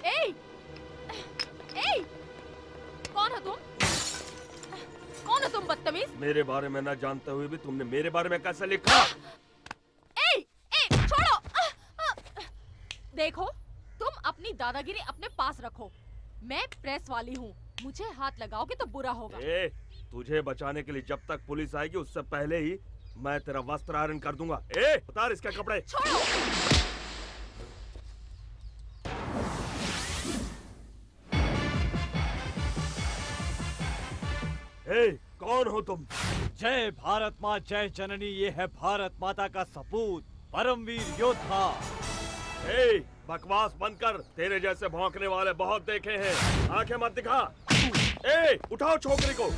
ए! ए! कौन हो तुम? कौन हो तुम बदतमीज? मेरे बारे में न जानते हुए भी तुमने मेरे बारे में कैसे लिखा? छोड़ो! देखो, तुम अपनी दादागिरी अपने पास रखो। मैं प्रेस वाली हूँ, मुझे हाथ लगाओगे तो बुरा होगा। तुझे बचाने के लिए जब तक पुलिस आएगी उससे पहले ही मैं तेरा वस्त्र आयरन कर दूंगा। उतार इसके कपड़े। छोड़ो! कौन हो तुम? जय भारत माँ जय जननी, ये है भारत माता का सपूत, परमवीर योद्धा। बकवास बंद कर, तेरे जैसे भौंकने वाले बहुत देखे हैं। आंखें मत दिखा। उठाओ छोकरी को।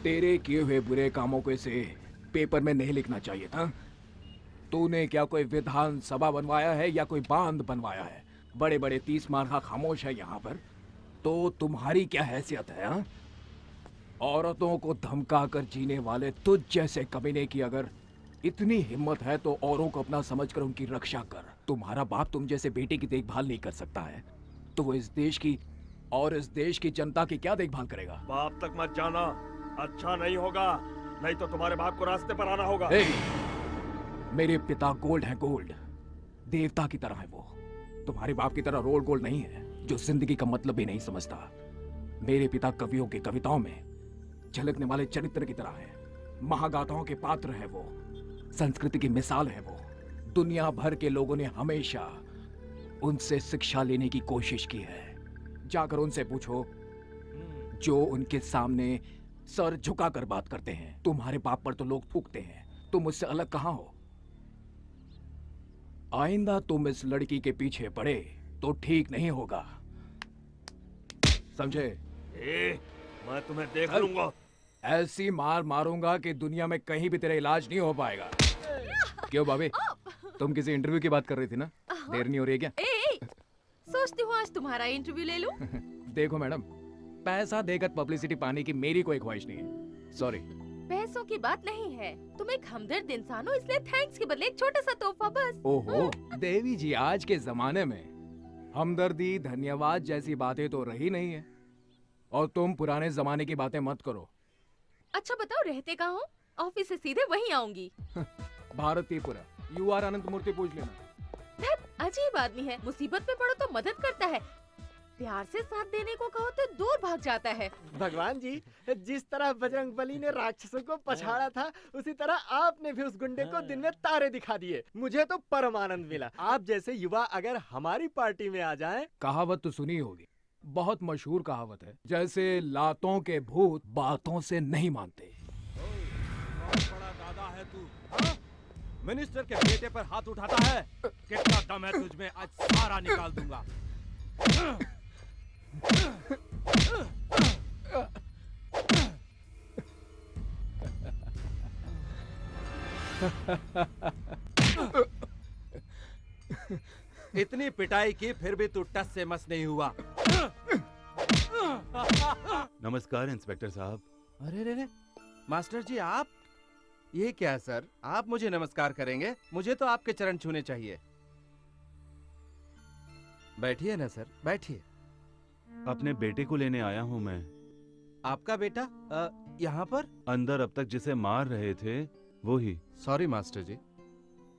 तेरे किए हुए बुरे कामों को इसे पेपर में नहीं लिखना चाहिए था। तूने क्या कोई विधान सभा बनवाया है या कोई बांध बनवाया है? बड़े बड़े 30 मार्का खामोश है यहाँ पर, तो तुम्हारी क्या हैसियत है? हाँ, औरतों को धमका कर जीने वाले तुझ जैसे कमीने की अगर इतनी हिम्मत है तो औरों को अपना समझकर उनकी रक्षा कर। तुम्हारा बाप तुम जैसे बेटे की देखभाल नहीं कर सकता है तो वो इस देश की और इस देश की जनता की क्या देखभाल करेगा? बाप तक मत जाना, अच्छा नहीं होगा, नहीं तो तुम्हारे बाप को रास्ते पर आना होगा। मेरे पिता गोल्ड है, गोल्ड देवता की तरह है वो। तुम्हारे बाप की तरह रोल गोल्ड नहीं है जो जिंदगी का मतलब भी नहीं समझता। मेरे पिता कवियों की कविताओं में झलकने वाले चरित्र की तरह है, महागाथाओं के पात्र है वो, संस्कृति की मिसाल है वो। दुनिया भर के लोगों ने हमेशा उनसे शिक्षा लेने की कोशिश की है। जाकर उनसे पूछो जो उनके सामने सर झुकाकर बात करते हैं। तुम्हारे बाप पर तो लोग थूकते हैं, तुम मुझसे अलग कहाँ हो? आइंदा तुम इस लड़की के पीछे पड़े तो ठीक नहीं होगा, समझे? ए, मैं तुम्हें देख चल। लूंगा। ऐसी मार मारूंगा कि दुनिया में कहीं भी तेरा इलाज नहीं हो पाएगा। क्यों भाभी, तुम किसी इंटरव्यू की बात कर रही थी ना? देर नहीं हो रही है क्या? ए, सोचती हूँ आज तुम्हारा इंटरव्यू ले लूं। देखो मैडम, पैसा देकर पब्लिसिटी पाने की मेरी कोई ख्वाहिश नहीं है। सॉरी। पैसों की बात नहीं है, तुम एक हमदर्द इंसान हो, इसलिए थैंक्स के बदले एक छोटा सा तोहफा बस। ओहो देवी जी, आज के जमाने में हमदर्दी धन्यवाद जैसी बातें तो रही नहीं है, और तुम पुराने जमाने की बातें मत करो। अच्छा बताओ रहते कहाँ हो? ऑफिस से सीधे वहीं आऊंगी। भारतीपुरा, यू आर अनंत मूर्ति पूछ लेना। धत, अजीब आदमी है, मुसीबत में पड़ो तो मदद करता है, प्यार से साथ देने को कहो तो दूर भाग जाता है। भगवान जी, जिस तरह बजरंगबली ने राक्षसों को पछाड़ा था, उसी तरह आपने भी उस गुंडे को दिन में तारे दिखा दिए। मुझे तो परम आनंद मिला। आप जैसे युवा अगर हमारी पार्टी में आ जाएं। कहावत तो सुनी होगी, बहुत मशहूर कहावत है, जैसे लातों के भूत बातों से नहीं मानते। बहुत बड़ा दादा है तू, हाँ? मिनिस्टर के बेटे पर हाथ उठाता है? कितना दम है तुझ में, आज सारा निकाल दूंगा। इतनी पिटाई की फिर भी तू टस से मस नहीं हुआ। नमस्कार इंस्पेक्टर साहब। अरे रे रे, मास्टर जी आप, ये क्या है सर? आप मुझे नमस्कार करेंगे? मुझे तो आपके चरण छूने चाहिए। बैठिए ना सर, बैठिए। अपने बेटे को लेने आया हूँ मैं। आपका बेटा यहाँ पर? अंदर अब तक जिसे मार रहे थे वो ही। सॉरी मास्टर जी।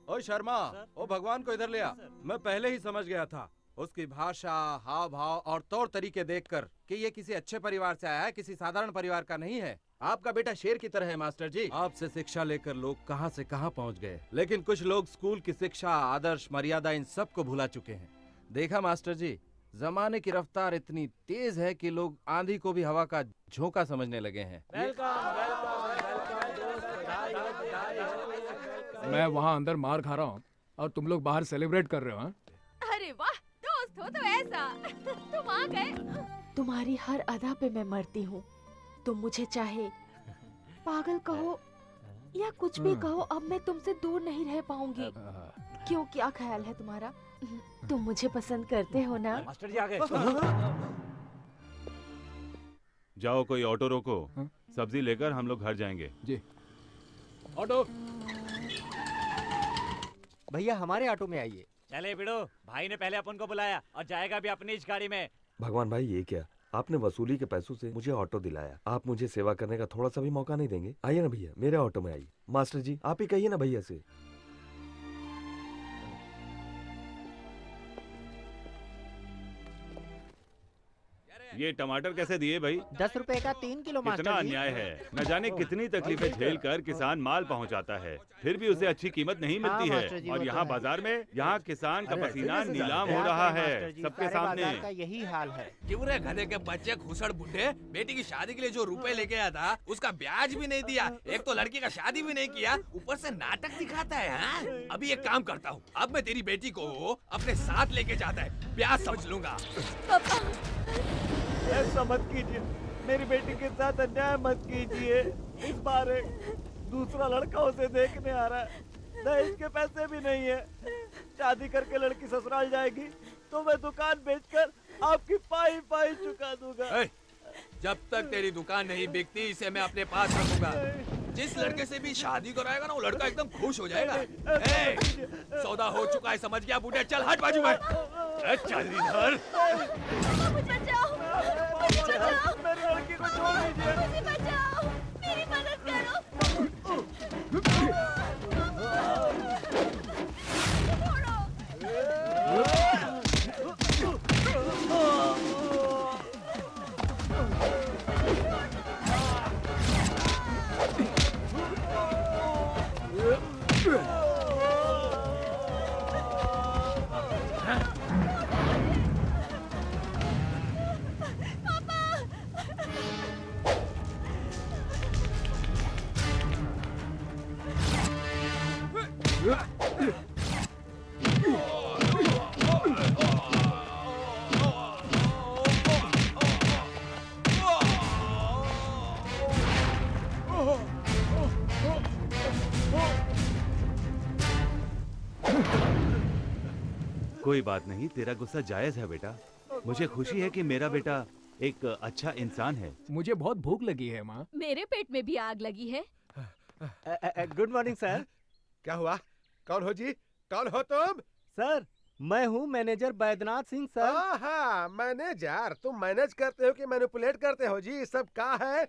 ओ शर्मा, ओ भगवान को इधर ले आ। मैं पहले ही समझ गया था, उसकी भाषा, हाव भाव और तौर तरीके देखकर कि ये किसी अच्छे परिवार से आया है, किसी साधारण परिवार का नहीं है। आपका बेटा शेर की तरह है मास्टर जी। आपसे शिक्षा लेकर लोग कहां से कहां पहुंच गए, लेकिन कुछ लोग स्कूल की शिक्षा, आदर्श, मर्यादा इन सब को भुला चुके हैं। देखा मास्टर जी, जमाने की रफ्तार इतनी तेज है कि लोग आंधी को भी हवा का झोंका समझने लगे हैं। मैं वहाँ अंदर मार खा रहा हूँ और तुम लोग बाहर सेलिब्रेट कर रहे हो, हाँ? अरे वाह, दोस्त हो तो ऐसा। तुम आ गए। तुम्हारी हर अदा पे मैं मरती हूँ। तुम मुझे चाहे पागल कहो या कुछ भी कहो, अब मैं तुमसे दूर नहीं रह पाऊंगी। क्यों, क्या ख्याल है तुम्हारा? तुम मुझे पसंद करते हो ना? मास्टर जी आ गए। जाओ कोई ऑटो रोको, हाँ? सब्जी लेकर हम लोग घर जाएंगे। जी। ऑटो। भैया हमारे ऑटो में आइए। चले बिड़ो, भाई ने पहले अपन को बुलाया और जाएगा भी अपनी इस गाड़ी में। भगवान भाई, ये क्या? आपने वसूली के पैसों से मुझे ऑटो दिलाया, आप मुझे सेवा करने का थोड़ा सा भी मौका नहीं देंगे? आइए ना भैया, मेरे ऑटो में आइए। मास्टर जी, आप ही कहिए ना भैया से। ये टमाटर कैसे दिए भाई? 10 रुपए का 3 किलो कितना मास्टर जी। अन्याय है। न जाने कितनी तकलीफें झेल कर किसान माल पहुंचाता है, फिर भी उसे अच्छी कीमत नहीं मिलती मास्टर जी, है। और वो यहाँ तो है। बाजार में यहाँ किसान का अरे, पसीना ऐसे कैसे नीलाम जानते हो हैं? रहा मास्टर है जी, सबके सारे सामने। बाजार का यही हाल है। क्यों रे गधे के बच्चे खुसड़ बुड्ढे, बेटी की शादी के लिए जो रुपए लेके आया था उसका ब्याज भी नहीं दिया, एक तो लड़की का शादी भी नहीं किया, ऊपर से नाटक दिखाता है। हाँ? अभी एक काम करता हूँ, अब मैं तेरी बेटी को अपने साथ लेके जाता है, ब्याज समझ लूंगा। ऐसा मत कीजिए, मेरी बेटी के साथ अन्याय मत कीजिए। इस बार एक दूसरा लड़का उसे देखने आ रहा है, दहेज के पैसे भी नहीं है। शादी करके लड़की ससुराल जाएगी तो मैं दुकान बेचकर आपकी पाई पाई चुका दूंगा। ए, जब तक तेरी दुकान नहीं बिकती इसे मैं अपने पास रखूंगा। जिस लड़के से भी शादी कराएगा ना वो लड़का एकदम खुश हो जाएगा। ए, सौदा हो चुका है, समझ गया बूढ़े? चल हट बाजू में। ए, चल इधर। मुझे बचाओ, मुझे बचाओ, मेरी लड़की को छोड़ दीजिए। मुझे बचाओ, मेरी मदद करो। कोई बात नहीं, तेरा गुस्सा जायज है बेटा। मुझे खुशी है कि मेरा बेटा एक अच्छा इंसान है। मुझे बहुत भूख लगी है माँ। मेरे पेट में भी आग लगी है। Good morning sir. क्या हुआ? कौन हो जी? कौन हो तुम? सर मैं हूँ मैनेजर बैद्यनाथ सिंह सर। हाँ, मैनेजर। तुम मैनेज करते हो कि मैनिपुलेट करते हो जी? सब क्या है?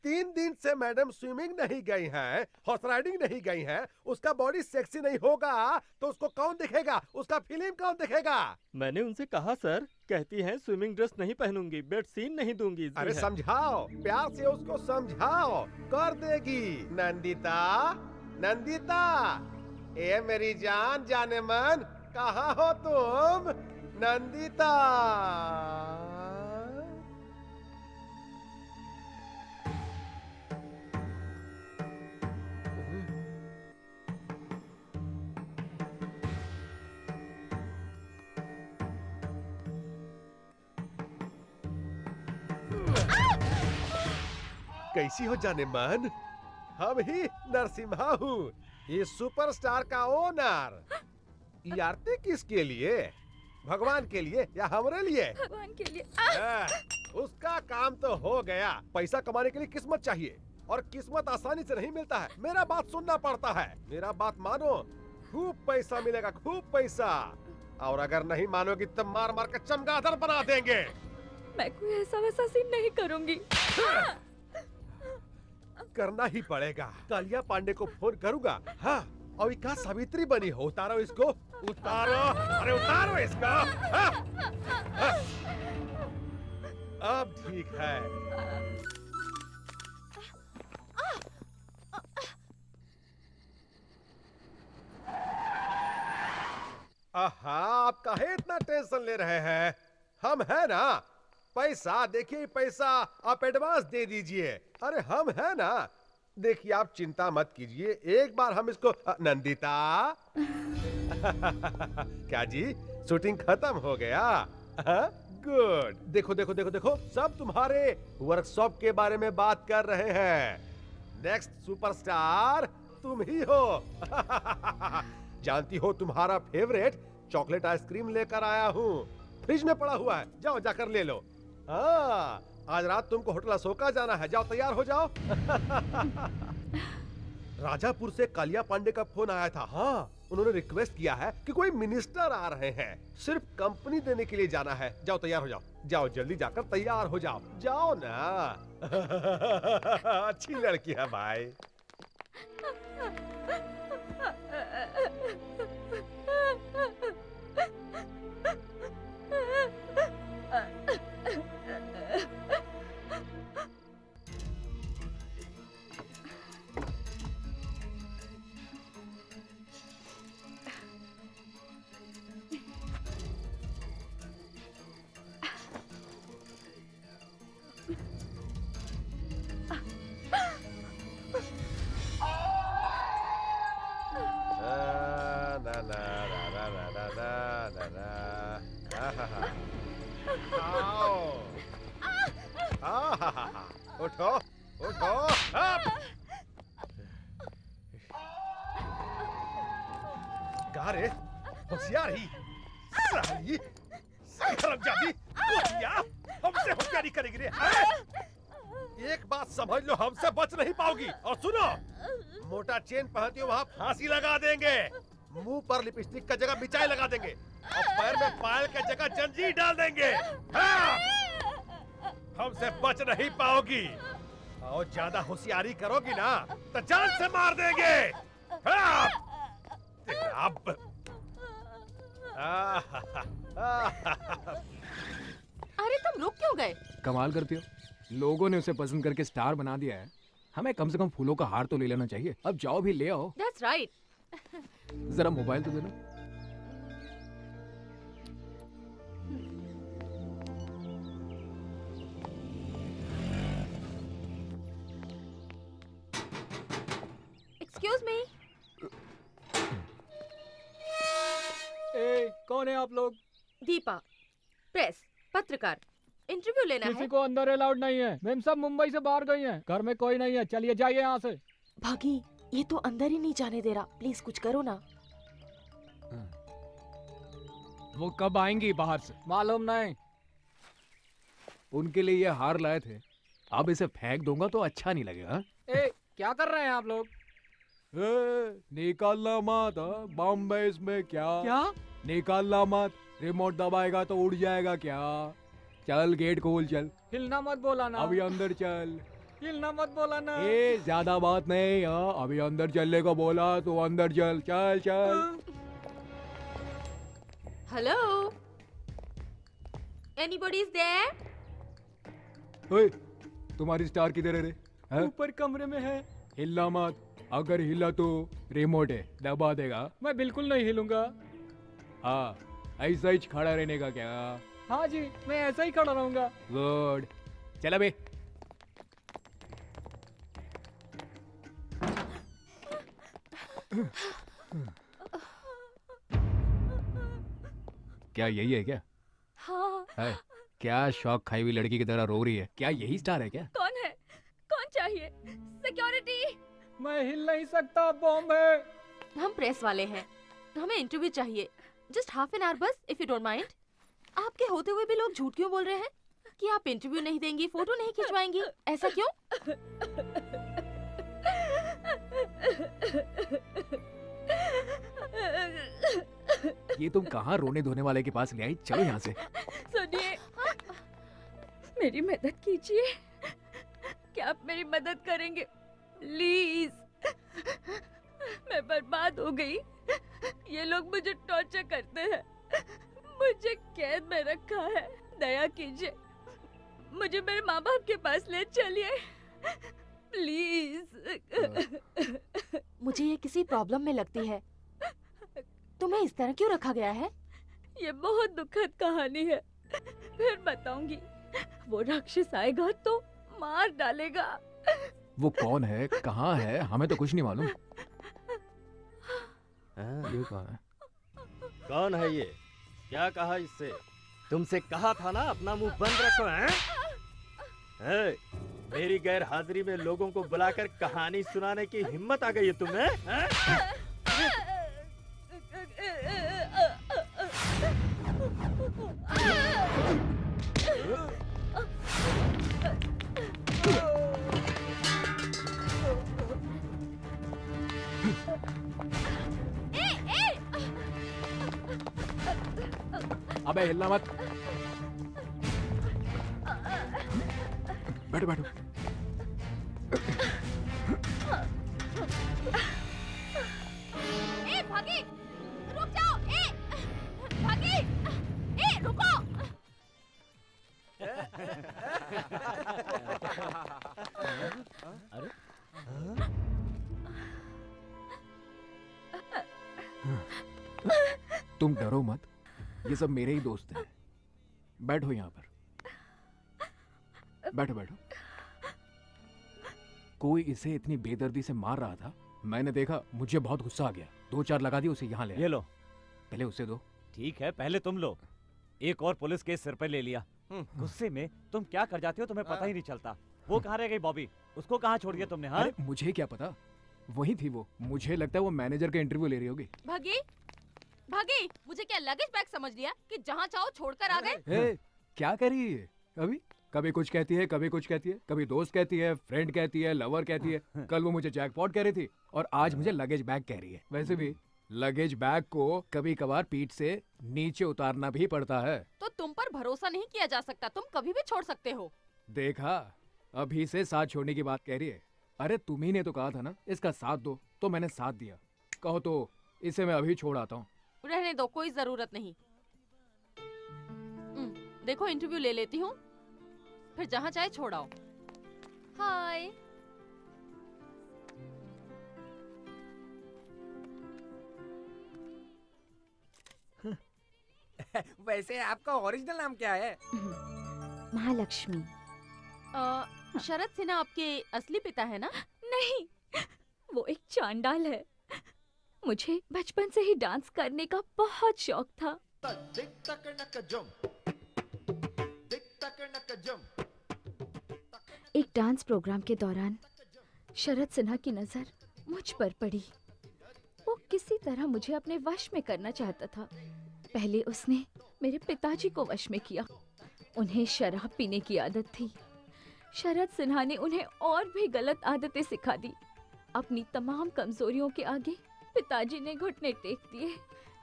3 दिन से मैडम स्विमिंग नहीं गई हैं, हॉर्स राइडिंग नहीं गई हैं, उसका बॉडी सेक्सी नहीं होगा तो उसको कौन दिखेगा? उसका फिल्म कौन दिखेगा? मैंने उनसे कहा सर, कहती हैं स्विमिंग ड्रेस नहीं पहनूंगी, बेड सीन नहीं दूंगी। अरे समझाओ, प्यार से उसको समझाओ, कर देगी। नंदिता, नंदिता, ए मेरी जान जाने मन, कहाँ हो तुम? नंदिता। कैसी हो जाने मन? हम ही नरसिम्हा हूँ, ये सुपरस्टार का ओनर। ये आरती किसके लिए? भगवान के लिए या हमरे लिए? भगवान के लिए। उसका काम तो हो गया। पैसा कमाने के लिए किस्मत चाहिए और किस्मत आसानी से नहीं मिलता है। मेरा बात सुनना पड़ता है। मेरा बात मानो, खूब पैसा मिलेगा, खूब पैसा। और अगर नहीं मानोगी तो मार मार कर चमगादड़ बना देंगे। मैं कोई ऐसा वैसा सीन नहीं करूंगी। करना ही पड़ेगा। कालिया पांडे को फोन करूंगा। हाँ, और क्या सावित्री बनी हो? उतारो इसको, उतारो। अरे उतारो इसको। हाँ? हाँ? अब ठीक है। आहा, आप काहे इतना टेंशन ले रहे हैं? हम है ना। पैसा देखिए, पैसा आप एडवांस दे दीजिए। अरे हम है ना। देखिए आप चिंता मत कीजिए, एक बार हम इसको नंदिता। क्या जी, शूटिंग खत्म हो गया? गुड। देखो देखो देखो देखो, सब तुम्हारे वर्कशॉप के बारे में बात कर रहे हैं। नेक्स्ट सुपरस्टार तुम ही हो। जानती हो, तुम्हारा फेवरेट चॉकलेट आइसक्रीम लेकर आया हूँ। फ्रिज में पड़ा हुआ है, जाओ जाकर ले लो। हाँ, आज रात तुमको होटल अशोका जाना है, जाओ तैयार हो जाओ। राजापुर से कालिया पांडे का फोन आया था। हाँ, उन्होंने रिक्वेस्ट किया है कि कोई मिनिस्टर आ रहे हैं, सिर्फ कंपनी देने के लिए जाना है। जाओ तैयार हो जाओ, जाओ जल्दी जाकर तैयार हो जाओ, जाओ ना। अच्छी लड़की है भाई। उठो उठो। गारे होशियार ही साली, हरामजादी, कुतिया, हमसे होशियारी करेगी रे। एक बात समझ लो, हमसे बच नहीं पाओगी। और सुनो, मोटा चेन पहनती हो वहाँ फांसी लगा देंगे, मुंह पर लिपस्टिक का जगह मिठाई लगा देंगे और पैर में पायल का जगह जंजीर डाल देंगे। हाँ! हमसे बच नहीं पाओगी और ज्यादा होशियारी करोगी ना तो जान से मार देंगे। हाँ! अब अरे तुम रुक क्यों गए? कमाल करती हो, लोगों ने उसे पसंद करके स्टार बना दिया है, हमें कम से कम फूलों का हार तो ले लेना चाहिए। अब जाओ भी ले आओ। That's right. जरा मोबाइल तो दे दो। Excuse me. कौन है आप लोग? दीपा, प्रेस, पत्रकार, इंटरव्यू लेना किसी है। को अंदर अलाउड नहीं है। मैम सब मुंबई से बाहर गई हैं। घर में कोई नहीं है। चलिए जाइए यहाँ से। भागी, ये तो अंदर ही नहीं जाने दे रहा। प्लीज कुछ करो ना। वो कब आएंगी बाहर से मालूम नहीं। उनके लिए ये हार लाए थे। अब इसे फेंक दूंगा तो अच्छा नहीं लगेगा। ए, क्या कर रहे हैं आप लोग? निकालना मत। बॉम्बे इसमें क्या निकालना मत। रिमोट दबाएगा तो उड़ जाएगा क्या? चल गेट खोल चल। हिलना मत बोला ना। अभी अंदर चल। हिलना मत बोला ना। ए ज्यादा बात नहीं। अभी अंदर चलने को बोला तो अंदर चल। चल चल। Hello, anybody is there? ओए, तुम्हारी स्टार किधर है रे? ऊपर कमरे में है। हिलना मत। अगर हिला तो रिमोट है, दबा देगा। मैं बिल्कुल नहीं हिलूंगा। हाँ, ऐसा ही खड़ा रहने का क्या? हाँ जी, मैं ऐसा ही खड़ा रहूंगा। गुड। चल अबे। क्या यही है क्या? हाँ। है? क्या शौक खाई हुई लड़की की तरह रो रही है? क्या यही स्टार है क्या? कौन है? कौन चाहिए? सिक्योरिटी। मैं हिल नहीं सकता, बॉम्ब है। हम प्रेस वाले हैं, हमें इंटरव्यू चाहिए। जस्ट हाफ एन आवर बस, इफ यू डोंट माइंड। आपके होते हुए भी लोग झूठ क्यों बोल रहे हैं कि आप इंटरव्यू नहीं देंगी, फोटो नहीं खिंचवाएंगी? ऐसा क्यों? ये तुम कहाँ रोने धोने वाले के पास ले आई? चलो यहाँ से। सुनिए, मेरी मदद कीजिए। क्या आप मेरी मदद करेंगे प्लीज? मैं बर्बाद हो गई। ये लोग मुझे टॉर्चर करते हैं, मुझे कैद में रखा है। दया कीजिए, मुझे मेरे माँ बाप के पास ले चलिए प्लीज। मुझे ये किसी प्रॉब्लम में लगती है। तुम्हें इस तरह क्यों रखा गया है? ये बहुत दुखद कहानी है, फिर बताऊंगी। वो राक्षस आएगा तो मार डालेगा। वो कौन है, कहाँ है? हमें तो कुछ नहीं मालूम। ये कौन है? कौन है ये? क्या कहा इससे? तुमसे कहा था ना अपना मुंह बंद रखो। हैं? मेरी गैर हाजिरी में लोगों को बुलाकर कहानी सुनाने की हिम्मत आ गई है तुम्हें? अबे हिलना मत। बैठो बैठो। ए भागी, रुक जाओ। ए भागी, ए रुको। तुम डरो मत, ये सब मेरे ही दोस्त हैं। बैठो यहाँ पर। बैठो बैठो। कोई इसे इतनी बेदर्दी से मार रहा था, मैंने देखा, मुझे बहुत गुस्सा आ गया। 2-4 लगा दिए, उसे यहाँ ले आया। ये लो। पहले उसे दो। ठीक है, पहले तुम लो। एक और पुलिस केस सिर पे ले लिया। गुस्से में तुम क्या कर जाते हो तुम्हें पता ही नहीं चलता। वो कहाँ रह गई बॉबी? उसको कहाँ छोड़ दिया तुमने? हाँ? अरे मुझे क्या पता, वही थी वो। मुझे लगता है वो मैनेजर का इंटरव्यू ले रही होगी। भागी, भागी, मुझे क्या लगेज बैग समझ लिया कि जहाँ चाहो छोड़कर आ गए? ए, क्या कर रही है अभी? कभी कुछ कहती है, कभी कुछ कहती है, कभी दोस्त कहती है, फ्रेंड कहती है, लवर कहती है। कल वो मुझे जैकपॉट कह रही थी और आज मुझे लगेज बैग कह रही है। वैसे भी लगेज बैग को कभी कभार पीठ से नीचे उतारना भी पड़ता है। तो तुम पर भरोसा नहीं किया जा सकता, तुम कभी भी छोड़ सकते हो। देखा, अभी से साथ छोड़ने की बात कह रही है। अरे तुम ही ने तो कहा था ना इसका साथ दो, तो मैंने साथ दिया। कहो तो इसे मैं अभी छोड़ आता हूँ। रहने दो, कोई जरूरत नहीं। देखो इंटरव्यू ले लेती हूँ, फिर जहाँ चाहे छोड़ाओ। हाय। वैसे आपका ओरिजिनल नाम क्या है? महालक्ष्मी। शरद सिन्हा आपके असली पिता है ना? नहीं, वो एक चांडाल है। मुझे बचपन से ही डांस करने का बहुत शौक था। एक डांस प्रोग्राम के दौरान शरद सिन्हा की नजर मुझ पर पड़ी। वो किसी तरह मुझे अपने वश में करना चाहता था। पहले उसने मेरे पिताजी को वश में किया। उन्हें शराब पीने की आदत थी। शरद सिन्हा ने उन्हें और भी गलत आदतें सिखा दी। अपनी तमाम कमजोरियों के आगे पिताजी ने घुटने टेक दिए,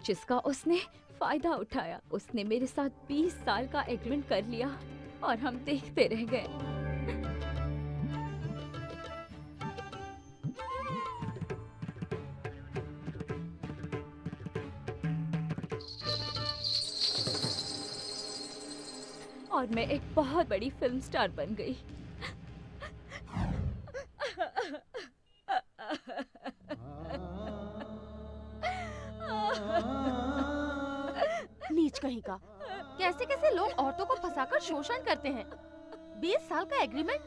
जिसका उसने फायदा उठाया। उसने मेरे साथ 20 साल का एग्रीमेंट कर लिया और हम देखते रह गए। और मैं एक बहुत बड़ी फिल्म स्टार बन गई। नीच कहीं का, कैसे कैसे लोग औरतों को फंसाकर शोषण करते हैं। 20 साल का एग्रीमेंट,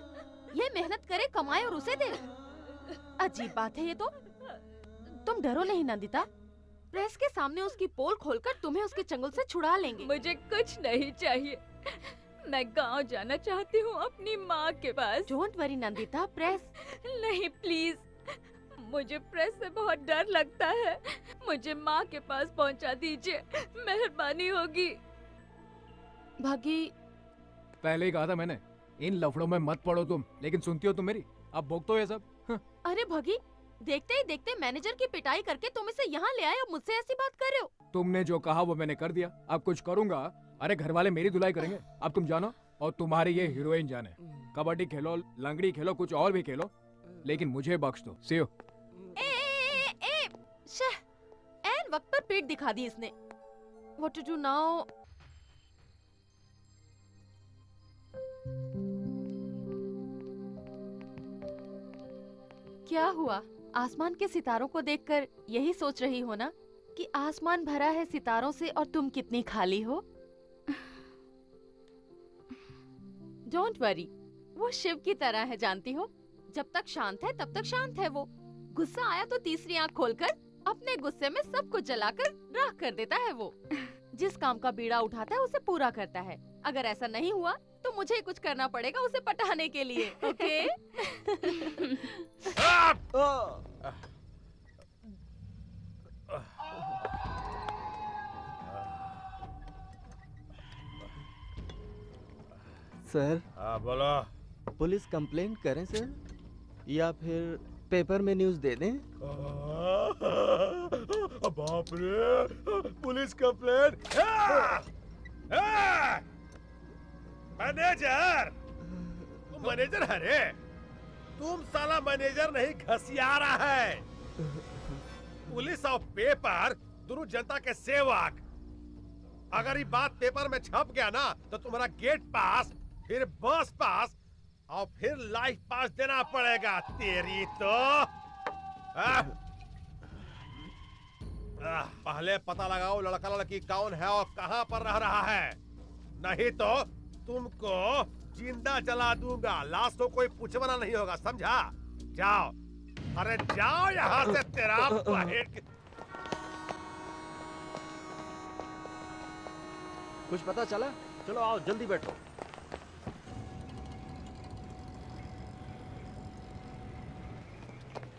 ये मेहनत करे, कमाए और उसे दे। अजीब बात है ये तो। तुम डरो नहीं नंदिता, प्रेस के सामने उसकी पोल खोलकर तुम्हें उसके चंगुल से छुड़ा लेंगे। मुझे कुछ नहीं चाहिए। मैं गांव जाना चाहती हूँ, अपनी माँ के पास। डोंट वरी नंदिता, प्रेस नहीं प्लीज, मुझे प्रेस से बहुत डर लगता है। मुझे माँ के पास पहुँचा दीजिए, मेहरबानी होगी। भागी, पहले ही कहा था मैंने, इन लफड़ों में मत पड़ो तुम, लेकिन सुनती हो तुम मेरी? अब भोगतो ये सब। अरे भगी, देखते ही देखते मैनेजर की पिटाई करके तुम इसे यहाँ ले आए और मुझसे ऐसी बात कर रहे हो। तुमने जो कहा वो मैंने कर दिया, अब कुछ करूंगा। अरे घर वाले मेरी धुलाई करेंगे। अब तुम जानो और तुम्हारी ये हीरोइन जाने। कबड्डी खेलो, लंगड़ी खेलो, कुछ और भी खेलो, लेकिन मुझे बख्श दो। सी यू। एन वक्त पर पेट दिखा दी इसने। What to do now? क्या हुआ? आसमान के सितारों को देखकर यही सोच रही हो ना कि आसमान भरा है सितारों से और तुम कितनी खाली हो? डोंट वरी, वो शिव की तरह है, जानती हो। जब तक शांत है तब तक शांत है वो। गुस्सा आया तो तीसरी आंख खोलकर अपने गुस्से में सब कुछ जलाकर राख कर देता है वो। जिस काम का बीड़ा उठाता है उसे पूरा करता है। अगर ऐसा नहीं हुआ तो मुझे ही कुछ करना पड़ेगा उसे पटाने के लिए। ओके? सर, हाँ बोलो। पुलिस कंप्लेंट करें सर, या फिर पेपर में न्यूज़ दे दें? बाप रे, पुलिस कंप्लेंट। मैनेजर, तुम मैनेजर है रे? तुम साला मैनेजर नहीं, घसियारा है। पुलिस और पेपर दोनों जनता के सेवक। अगर ये बात पेपर में छप गया ना तो तुम्हारा गेट पास, फिर बस पास और फिर लाइफ पास देना पड़ेगा। तेरी तो पहले पता लगाओ लड़का लड़की कौन है और कहां पर रह रहा है, नहीं तो तुमको जिंदा जला दूंगा। लाश को कोई पूछवाना नहीं होगा, समझा? जाओ, अरे जाओ यहाँ से। तेरा कुछ पता चला? चलो आओ, जल्दी बैठो।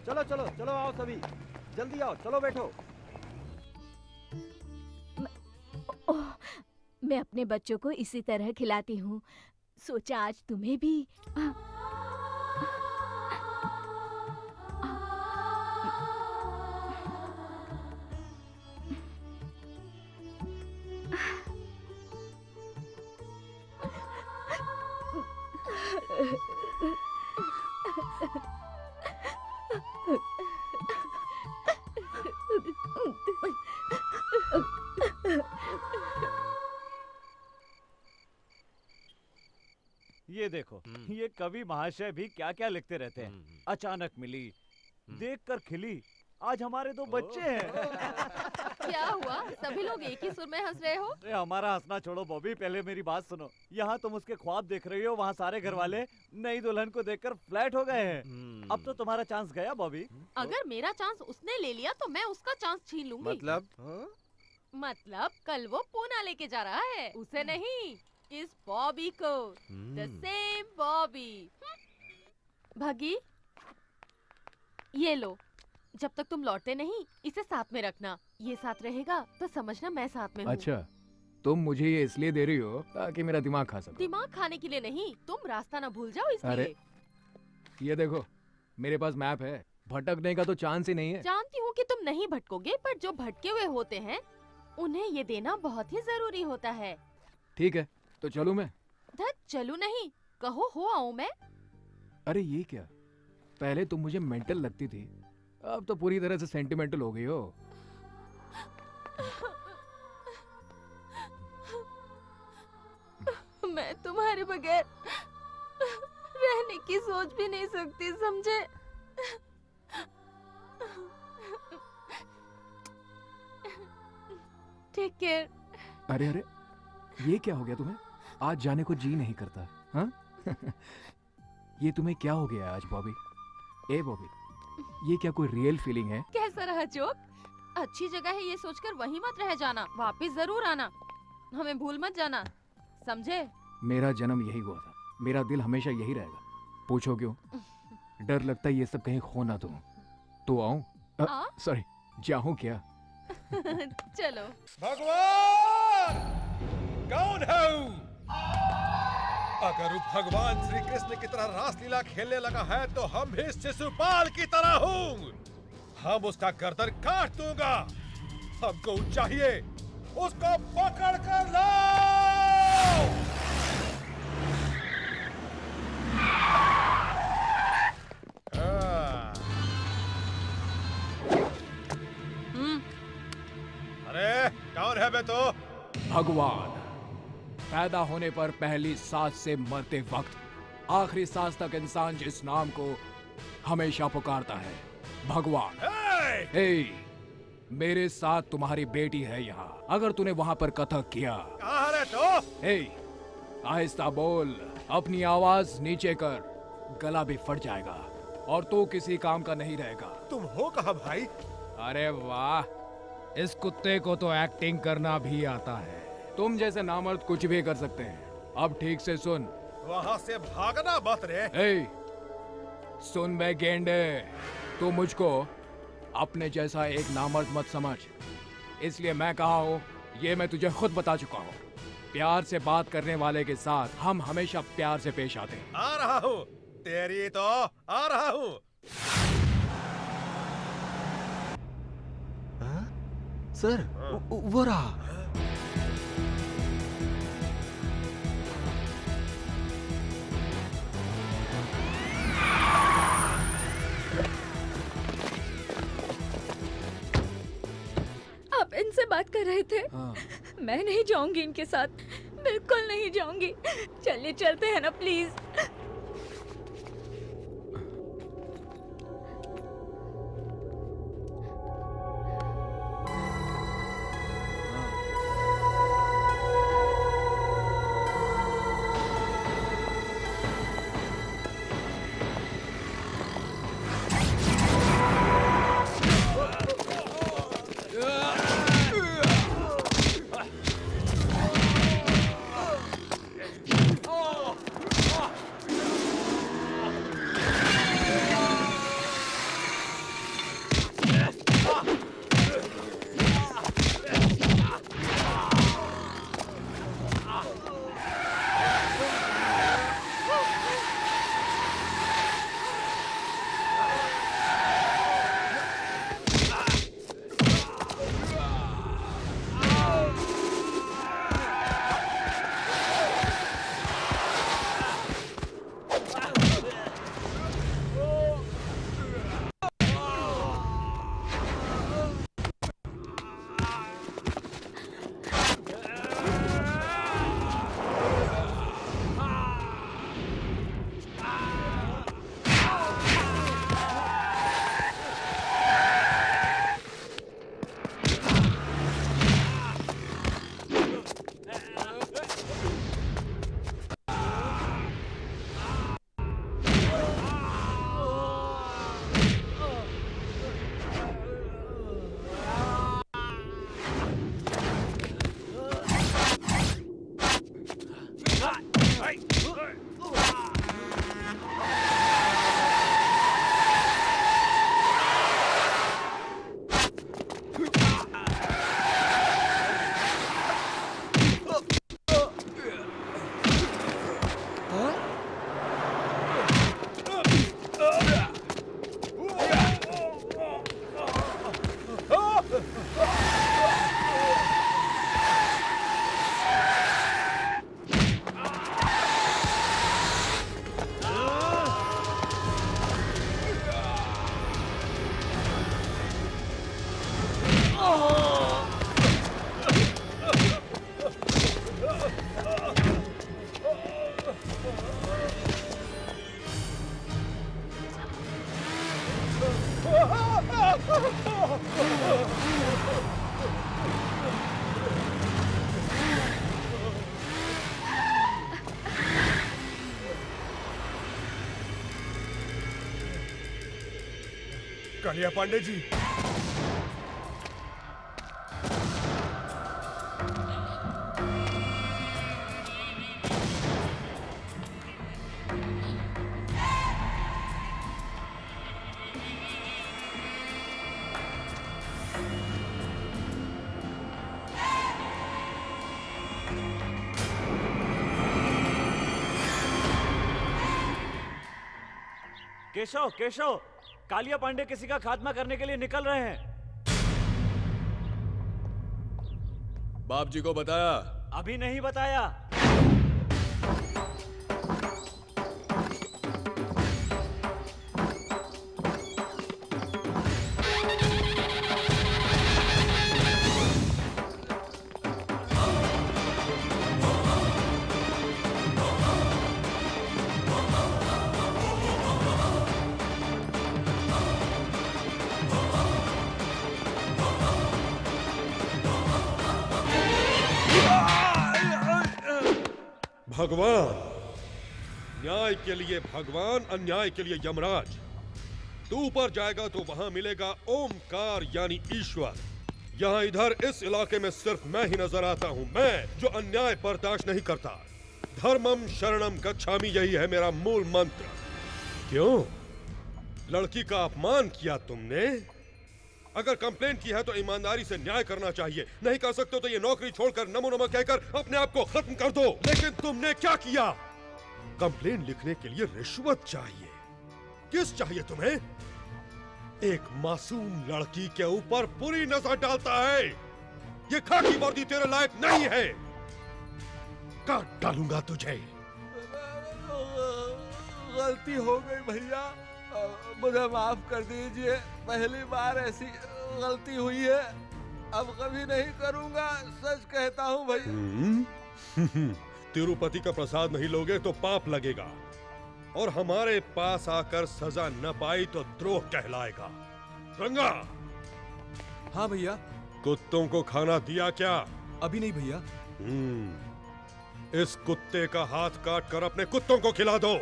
चलो चलो चलो, आओ सभी, जल्दी आओ, चलो बैठो। ओह, मैं अपने बच्चों को इसी तरह खिलाती हूँ। सोचा आज तुम्हें भी। ये देखो, ये कवि महाशय भी क्या क्या लिखते रहते हैं। अचानक मिली, देखकर खिली, आज हमारे 2 बच्चे हैं। क्या हुआ? सभी लोग एक ही सुर में हंस रहे हो? अरे हमारा हंसना छोड़ो बॉबी, पहले मेरी बात सुनो। यहाँ तुम उसके ख्वाब देख रही हो, वहाँ सारे घर वाले नई दुल्हन को देखकर फ्लैट हो गए हैं। अब तो तुम्हारा चांस गया बॉबी। अगर मेरा चांस उसने ले लिया तो मैं उसका चांस छीन लूंगी। मतलब मतलब कल वो पूना लेके जा रहा है, उसे नहीं, इस बॉबी को। The same Bobby. भगी, ये लो, जब तक तुम लौटते नहीं इसे साथ में रखना। ये साथ रहेगा तो समझना मैं साथ में हूँ। अच्छा, तुम मुझे ये इसलिए दे रही हो ताकि मेरा दिमाग खा सको? दिमाग खाने के लिए नहीं, तुम रास्ता ना भूल जाओ इसलिए। अरे, ये देखो, मेरे पास मैप है, भटकने का तो चांस ही नहीं है। जानती हूँ कि तुम नहीं भटकोगे, पर जो भटके हुए होते हैं उन्हें ये देना बहुत ही जरूरी होता है। ठीक है, तो चलूं मैं? धत, चलू नहीं, कहो हो आऊं मैं। अरे ये क्या, पहले तुम मुझे मेंटल लगती थी, अब तो पूरी तरह से सेंटिमेंटल हो गई हो। मैं तुम्हारे बगैर रहने की सोच भी नहीं सकती, समझे? Take care. अरे अरे, ये क्या हो गया तुम्हें? आज जाने को जी नहीं करता, हाँ? ये तुम्हें क्या हो गया आज बॉबी? ए बॉबी, ये क्या कोई रियल फीलिंग है? कैसा रहा जोक? अच्छी जगह है ये सोचकर वहीं मत रह जाना, वापस जरूर आना, हमें भूल मत जाना, समझे? मेरा जन्म यही हुआ था, मेरा दिल हमेशा यही रहेगा। पूछो क्यों? डर लगता है ये सब कहीं खो ना दूं। तो आऊं? सॉरी, जाऊं क्या? चलो। भगवान कौन है? अगर वो भगवान श्री कृष्ण की तरह रासलीला खेलने लगा है तो हम भी शिशुपाल की तरह हूँ। हम उसका गर्दन काट दूंगा। हमको चाहिए, उसको पकड़ कर लाओ। अरे कौन है बे तो? भगवान। पैदा होने पर पहली सांस से मरते वक्त आखिरी सांस तक इंसान जिस नाम को हमेशा पुकारता है, भगवान। हे, मेरे साथ तुम्हारी बेटी है यहाँ। अगर तूने वहाँ पर कथक किया, कहाँ है तो? हे, आहिस्ता बोल, अपनी आवाज नीचे कर, गला भी फट जाएगा और तू किसी काम का नहीं रहेगा। तुम हो कहाँ भाई? अरे वाह, इस कुत्ते को तो एक्टिंग करना भी आता है। तुम जैसे नामर्द कुछ भी कर सकते हैं। अब ठीक से सुन। वहाँ से भागना मत रे। ए, सुन बे गेंडे, तू मुझको अपने जैसा एक नामर्द मत समझ। इसलिए मैं कहा हूँ, ये मैं तुझे खुद बता चुका हूँ। प्यार से बात करने वाले के साथ हम हमेशा प्यार से पेश आते हैं। आ रहा हूँ, तेरी तो आ रहा हूँ। सर, वो रहा। आप इनसे बात कर रहे थे? हाँ। मैं नहीं जाऊंगी इनके साथ, बिल्कुल नहीं जाऊंगी। चलिए चलते हैं ना प्लीज। कालिया पांडे जी, केशव केशव, कालिया पांडे किसी का खात्मा करने के लिए निकल रहे हैं। बाप जी को बताया? अभी नहीं बताया। भगवान, न्याय के लिए भगवान, अन्याय के लिए यमराज। तू ऊपर जाएगा तो वहां मिलेगा ओमकार यानी ईश्वर। यहाँ इधर इस इलाके में सिर्फ मैं ही नजर आता हूँ, मैं जो अन्याय बर्दाश्त नहीं करता। धर्मम शरणम गच्छामि, यही है मेरा मूल मंत्र। क्यों? लड़की का अपमान किया तुमने? अगर कंप्लेन की है तो ईमानदारी से न्याय करना चाहिए। नहीं कर सकते तो ये नौकरी छोड़कर नमो नमः कहकर अपने आप को खत्म कर दो। लेकिन तुमने क्या किया? कंप्लेन लिखने के लिए रिश्वत चाहिए। किस चाहिए तुम्हें? एक मासूम लड़की के ऊपर बुरी नजर डालता है। ये खाकी वर्दी तेरे लायक नहीं है। काट डालूंगा तुझे। गलती हो गई भैया, मुझे माफ कर दीजिए। पहली बार ऐसी गलती हुई है, अब कभी नहीं करूंगा, सच कहता हूँ भैया। तिरुपति का प्रसाद नहीं लोगे तो पाप लगेगा, और हमारे पास आकर सजा न पाई तो द्रोह कहलाएगा। रंगा। हाँ भैया। कुत्तों को खाना दिया क्या? अभी नहीं भैया। इस कुत्ते का हाथ काट कर अपने कुत्तों को खिला दो।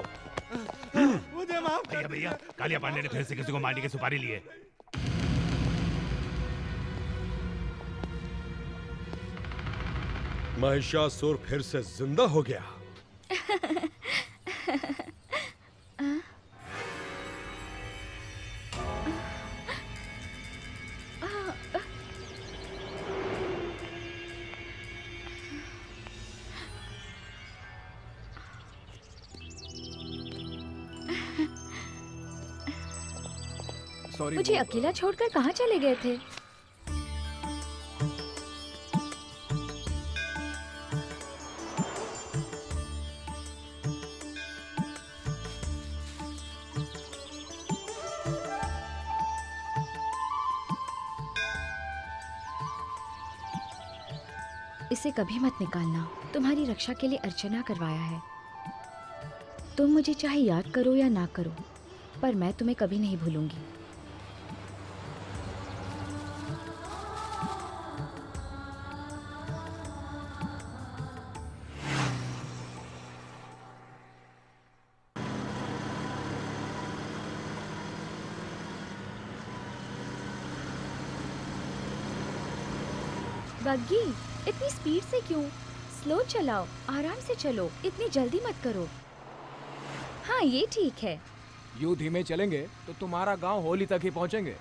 मुझे माफ कर भैया, कालिया पांडे ने फिर से किसी को मारने की सुपारी ली है। महिषासुर फिर से जिंदा हो गया। मुझे अकेला छोड़कर कहाँ चले गए थे? इसे कभी मत निकालना। तुम्हारी रक्षा के लिए अर्चना करवाया है। तुम मुझे चाहे याद करो या ना करो, पर मैं तुम्हें कभी नहीं भूलूंगी। बग्गी, इतनी स्पीड से क्यों? स्लो चलाओ, आराम से चलो, इतनी जल्दी मत करो। हाँ, ये ठीक है। यूं धीमे चलेंगे तो तुम्हारा गांव होली तक ही पहुंचेंगे।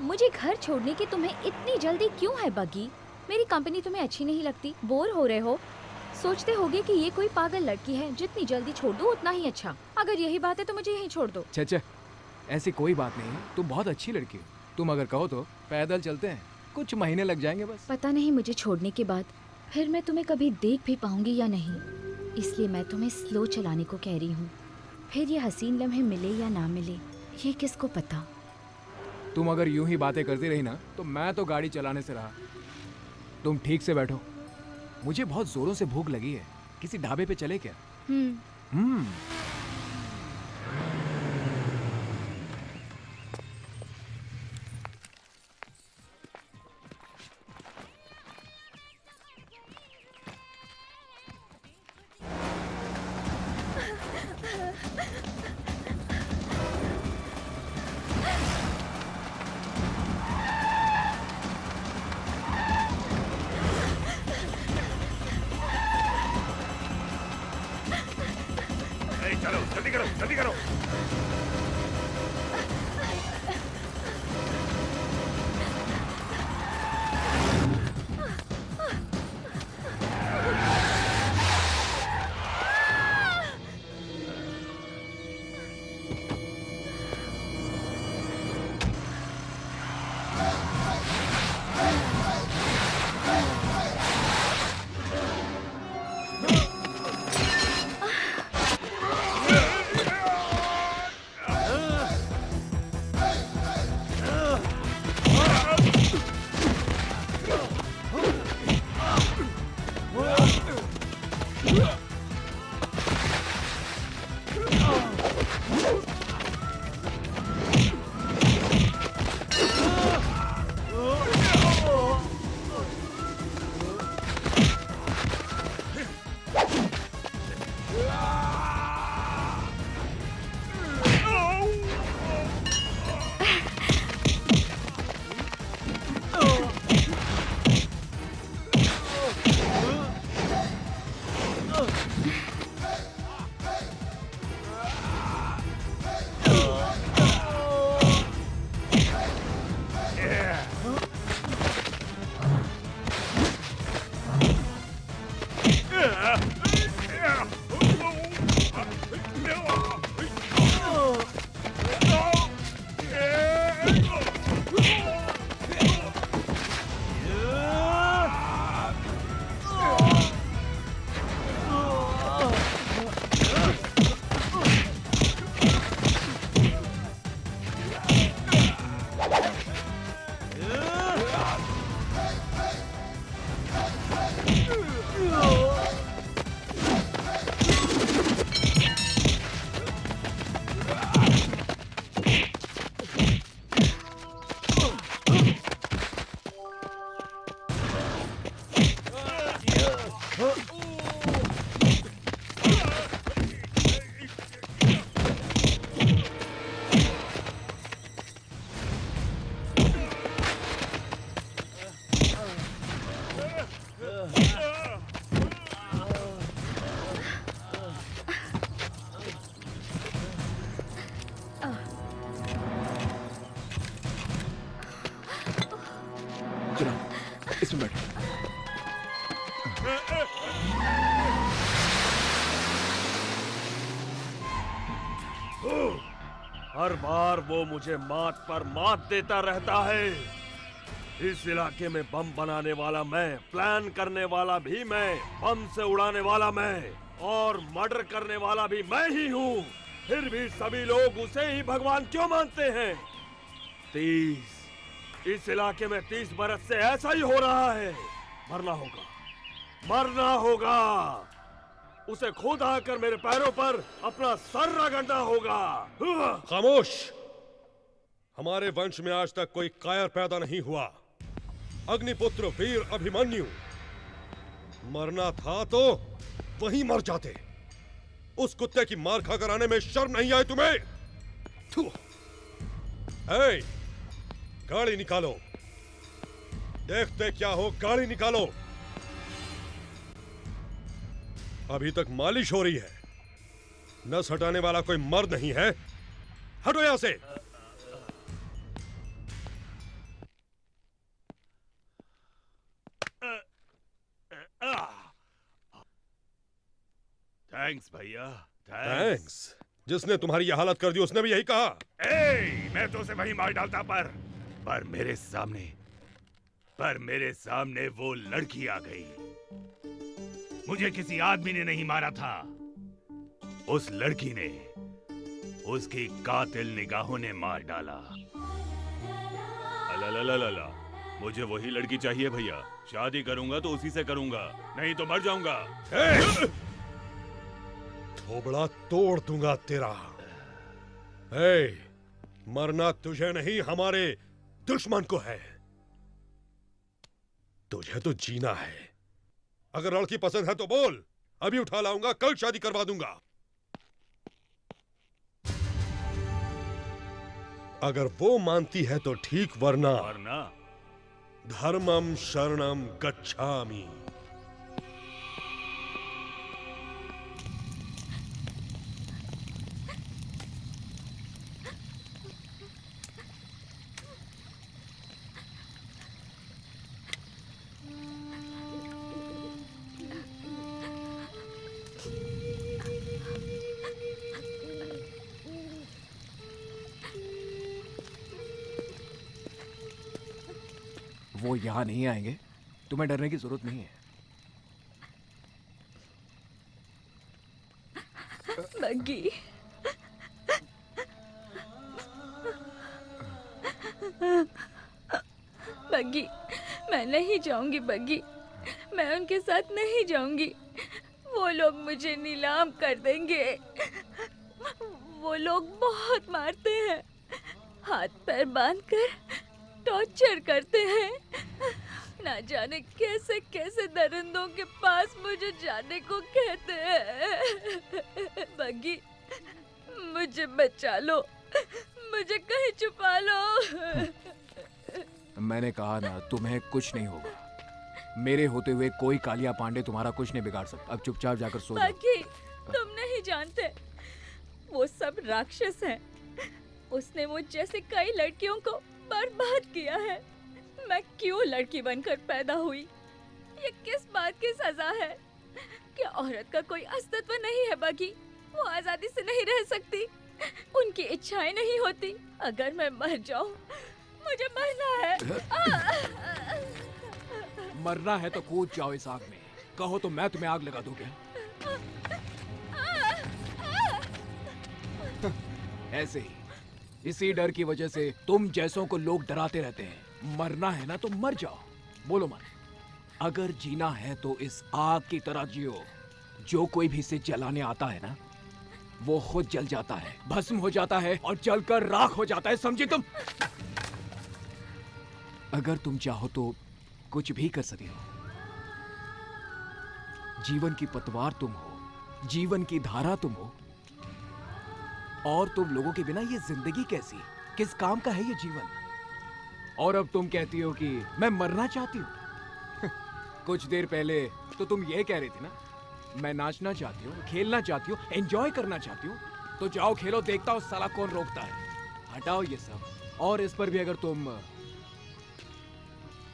मुझे घर छोड़ने की तुम्हें इतनी जल्दी क्यों है बग्गी? मेरी कंपनी तुम्हें अच्छी नहीं लगती? बोर हो रहे हो? सोचते होगे कि ये कोई पागल लड़की है, जितनी जल्दी छोड़ दो उतना ही अच्छा। अगर यही बात है तो मुझे यहीं छोड़ दो। छे, ऐसी कोई बात नहीं, तुम बहुत अच्छी लड़की हो। तुम अगर कहो तो पैदल चलते हैं, कुछ महीने लग जाएंगे बस। पता नहीं मुझे छोड़ने के बाद फिर मैं तुम्हें कभी देख भी पाऊंगी या नहीं, इसलिए मैं तुम्हें स्लो चलाने को कह रही हूँ। फिर ये हसीन लम्हे मिले या ना मिले, ये किसको पता। तुम अगर यूं ही बातें करती रही ना तो मैं तो गाड़ी चलाने से रहा। तुम ठीक से बैठो, मुझे बहुत जोरों से भूख लगी है। किसी ढाबे पे चले क्या? जल्दी करो, जल्दी करो। इसमें बैठ। हर बार वो मुझे मात पर मात देता रहता है। इस इलाके में बम बनाने वाला मैं, प्लान करने वाला भी मैं, बम से उड़ाने वाला मैं और मर्डर करने वाला भी मैं ही हूँ। फिर भी सभी लोग उसे ही भगवान क्यों मानते हैं? 30 इस इलाके में 30 बरस से ऐसा ही हो रहा है। मरना होगा, मरना होगा। उसे खुद आकर मेरे पैरों पर अपना सर रगड़ना होगा। खामोश! हमारे वंश में आज तक कोई कायर पैदा नहीं हुआ। अग्निपुत्र वीर अभिमन्यु मरना था तो वहीं मर जाते। उस कुत्ते की मार खाकर आने में शर्म नहीं आई तुम्हें? हे, गाड़ी निकालो। देखते क्या हो, गाड़ी निकालो। अभी तक मालिश हो रही है। नस हटाने वाला कोई मर्द नहीं है। हटो यहां से। थैंक्स भैया, थैंक्स। जिसने तुम्हारी यह हालत कर दी उसने भी यही कहा। मैं तो उसे वही मार डालता पर मेरे सामने वो लड़की आ गई। मुझे किसी आदमी ने नहीं मारा था, उस लड़की ने, उसकी कातिल निगाहों ने मार डाला। अला, मुझे वही लड़की चाहिए भैया। शादी करूंगा तो उसी से करूंगा, नहीं तो मर जाऊंगा। थोबड़ा तोड़ दूंगा तेरा। मरना तुझे नहीं, हमारे दुश्मन को है। तुझे तो जीना है। अगर लड़की पसंद है तो बोल, अभी उठा लाऊंगा, कल शादी करवा दूंगा। अगर वो मानती है तो ठीक, वरना धर्मम शरणम गच्छामि। वो यहाँ नहीं आएंगे, तुम्हें डरने की जरूरत नहीं है। बग्गी, बग्गी, मैं नहीं जाऊंगी बग्गी, मैं उनके साथ नहीं जाऊंगी। वो लोग मुझे नीलाम कर देंगे। वो लोग बहुत मारते हैं, हाथ पैर बांधकर टॉर्चर करते हैं। ना जाने कैसे कैसे दरिंदों के पास मुझे जाने को कहते हैं। बग्गी, मुझे बचा लो, मुझे कहीं छुपा लो। मैंने कहा ना, तुम्हें कुछ नहीं होगा। मेरे होते हुए कोई कालिया पांडे तुम्हारा कुछ नहीं बिगाड़ सकता। अब चुपचाप जाकर सो जाओ। बग्गी, तुम नहीं जानते, वो सब राक्षस हैं। उसने मुझ जैसे कई लड़कियों को बर्बाद किया है। मैं क्यों लड़की बनकर पैदा हुई? ये किस बात की सजा है? क्या औरत का कोई अस्तित्व नहीं है बग्गी? वो आजादी से नहीं रह सकती, उनकी इच्छाएं नहीं होती। अगर मैं मर जाऊं, मुझे मरना है। मरना है तो कूद जाओ इस आग में। कहो तो मैं तुम्हें आग लगा दूं क्या? ऐसे ही, इसी डर की वजह से तुम जैसों को लोग डराते रहते हैं। मरना है ना तो मर जाओ। बोलो मत। अगर जीना है तो इस आग की तरह जियो। जो कोई भी इसे जलाने आता है ना, वो खुद जल जाता है, भस्म हो जाता है और जलकर राख हो जाता है। समझी तुम? अगर तुम चाहो तो कुछ भी कर सकते हो। जीवन की पतवार तुम हो, जीवन की धारा तुम हो। और तुम लोगों के बिना ये जिंदगी कैसी, किस काम का है ये जीवन? और अब तुम कहती हो कि मैं मरना चाहती हूँ। कुछ देर पहले तो तुम ये कह रही थी ना, मैं नाचना चाहती हूँ, खेलना चाहती हूँ, एंजॉय करना चाहती हूँ। तो जाओ खेलो, देखता हूँ साला कौन रोकता है। हटाओ ये सब। और इस पर भी अगर तुम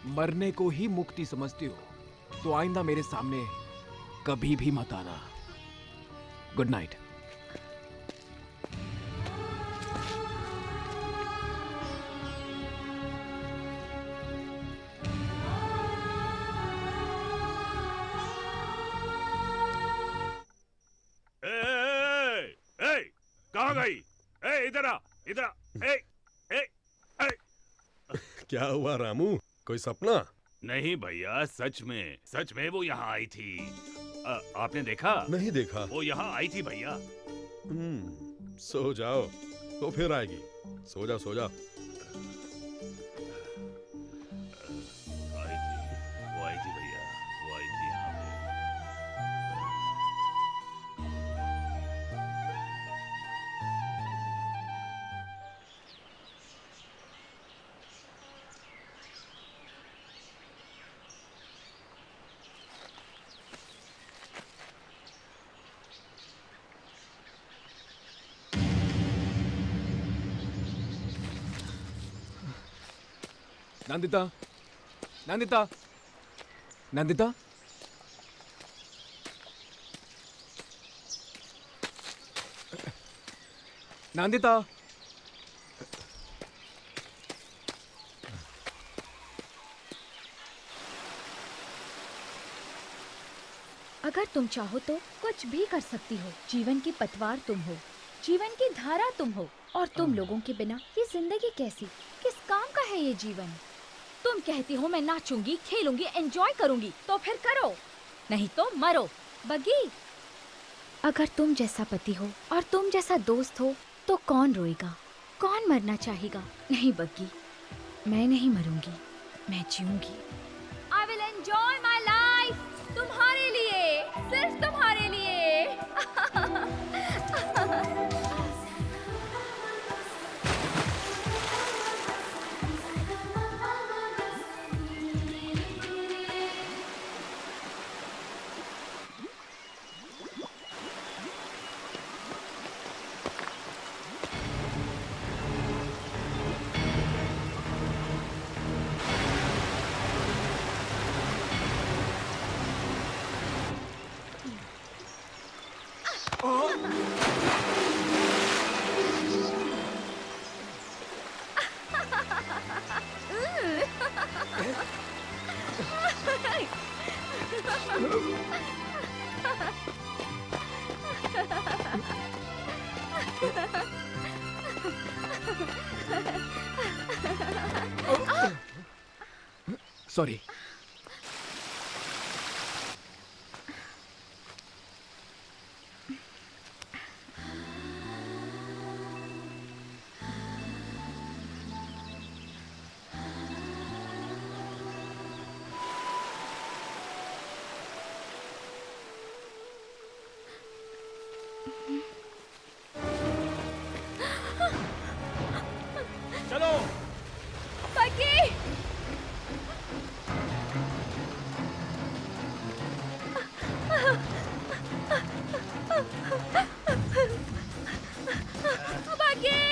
मरने को ही मुक्ति समझती हो तो आइंदा मेरे सामने कभी भी मत आना। Good night. कहाँ गई? इधर आ, इधर आ। क्या हुआ रामू, कोई सपना? नहीं भैया, सच में वो यहाँ आई थी। आपने देखा? नहीं देखा। वो यहाँ आई थी भैया। सो जाओ, तो फिर आएगी। सो जाओ सो जाओ। वो आई थी भैया, वो आई थी यहाँ पे। नंदिता, नंदिता, नंदिता। नंदिता। अगर तुम चाहो तो कुछ भी कर सकती हो। जीवन की पतवार तुम हो, जीवन की धारा तुम हो। और तुम लोगों के बिना ये जिंदगी कैसी, किस काम का है ये जीवन? तुम कहती हो मैं नाचूंगी, खेलूंगी, एंजॉय करूंगी, तो फिर करो, नहीं तो मरो। बग्गी, अगर तुम जैसा पति हो और तुम जैसा दोस्त हो तो कौन रोएगा, कौन मरना चाहेगा? नहीं बग्गी, मैं नहीं मरूंगी, मैं जीऊंगी। I will enjoy my life, तुम्हारे लिए, सिर्फ तुम्हारे लिए। सॉरी। चलो पकी। पकी।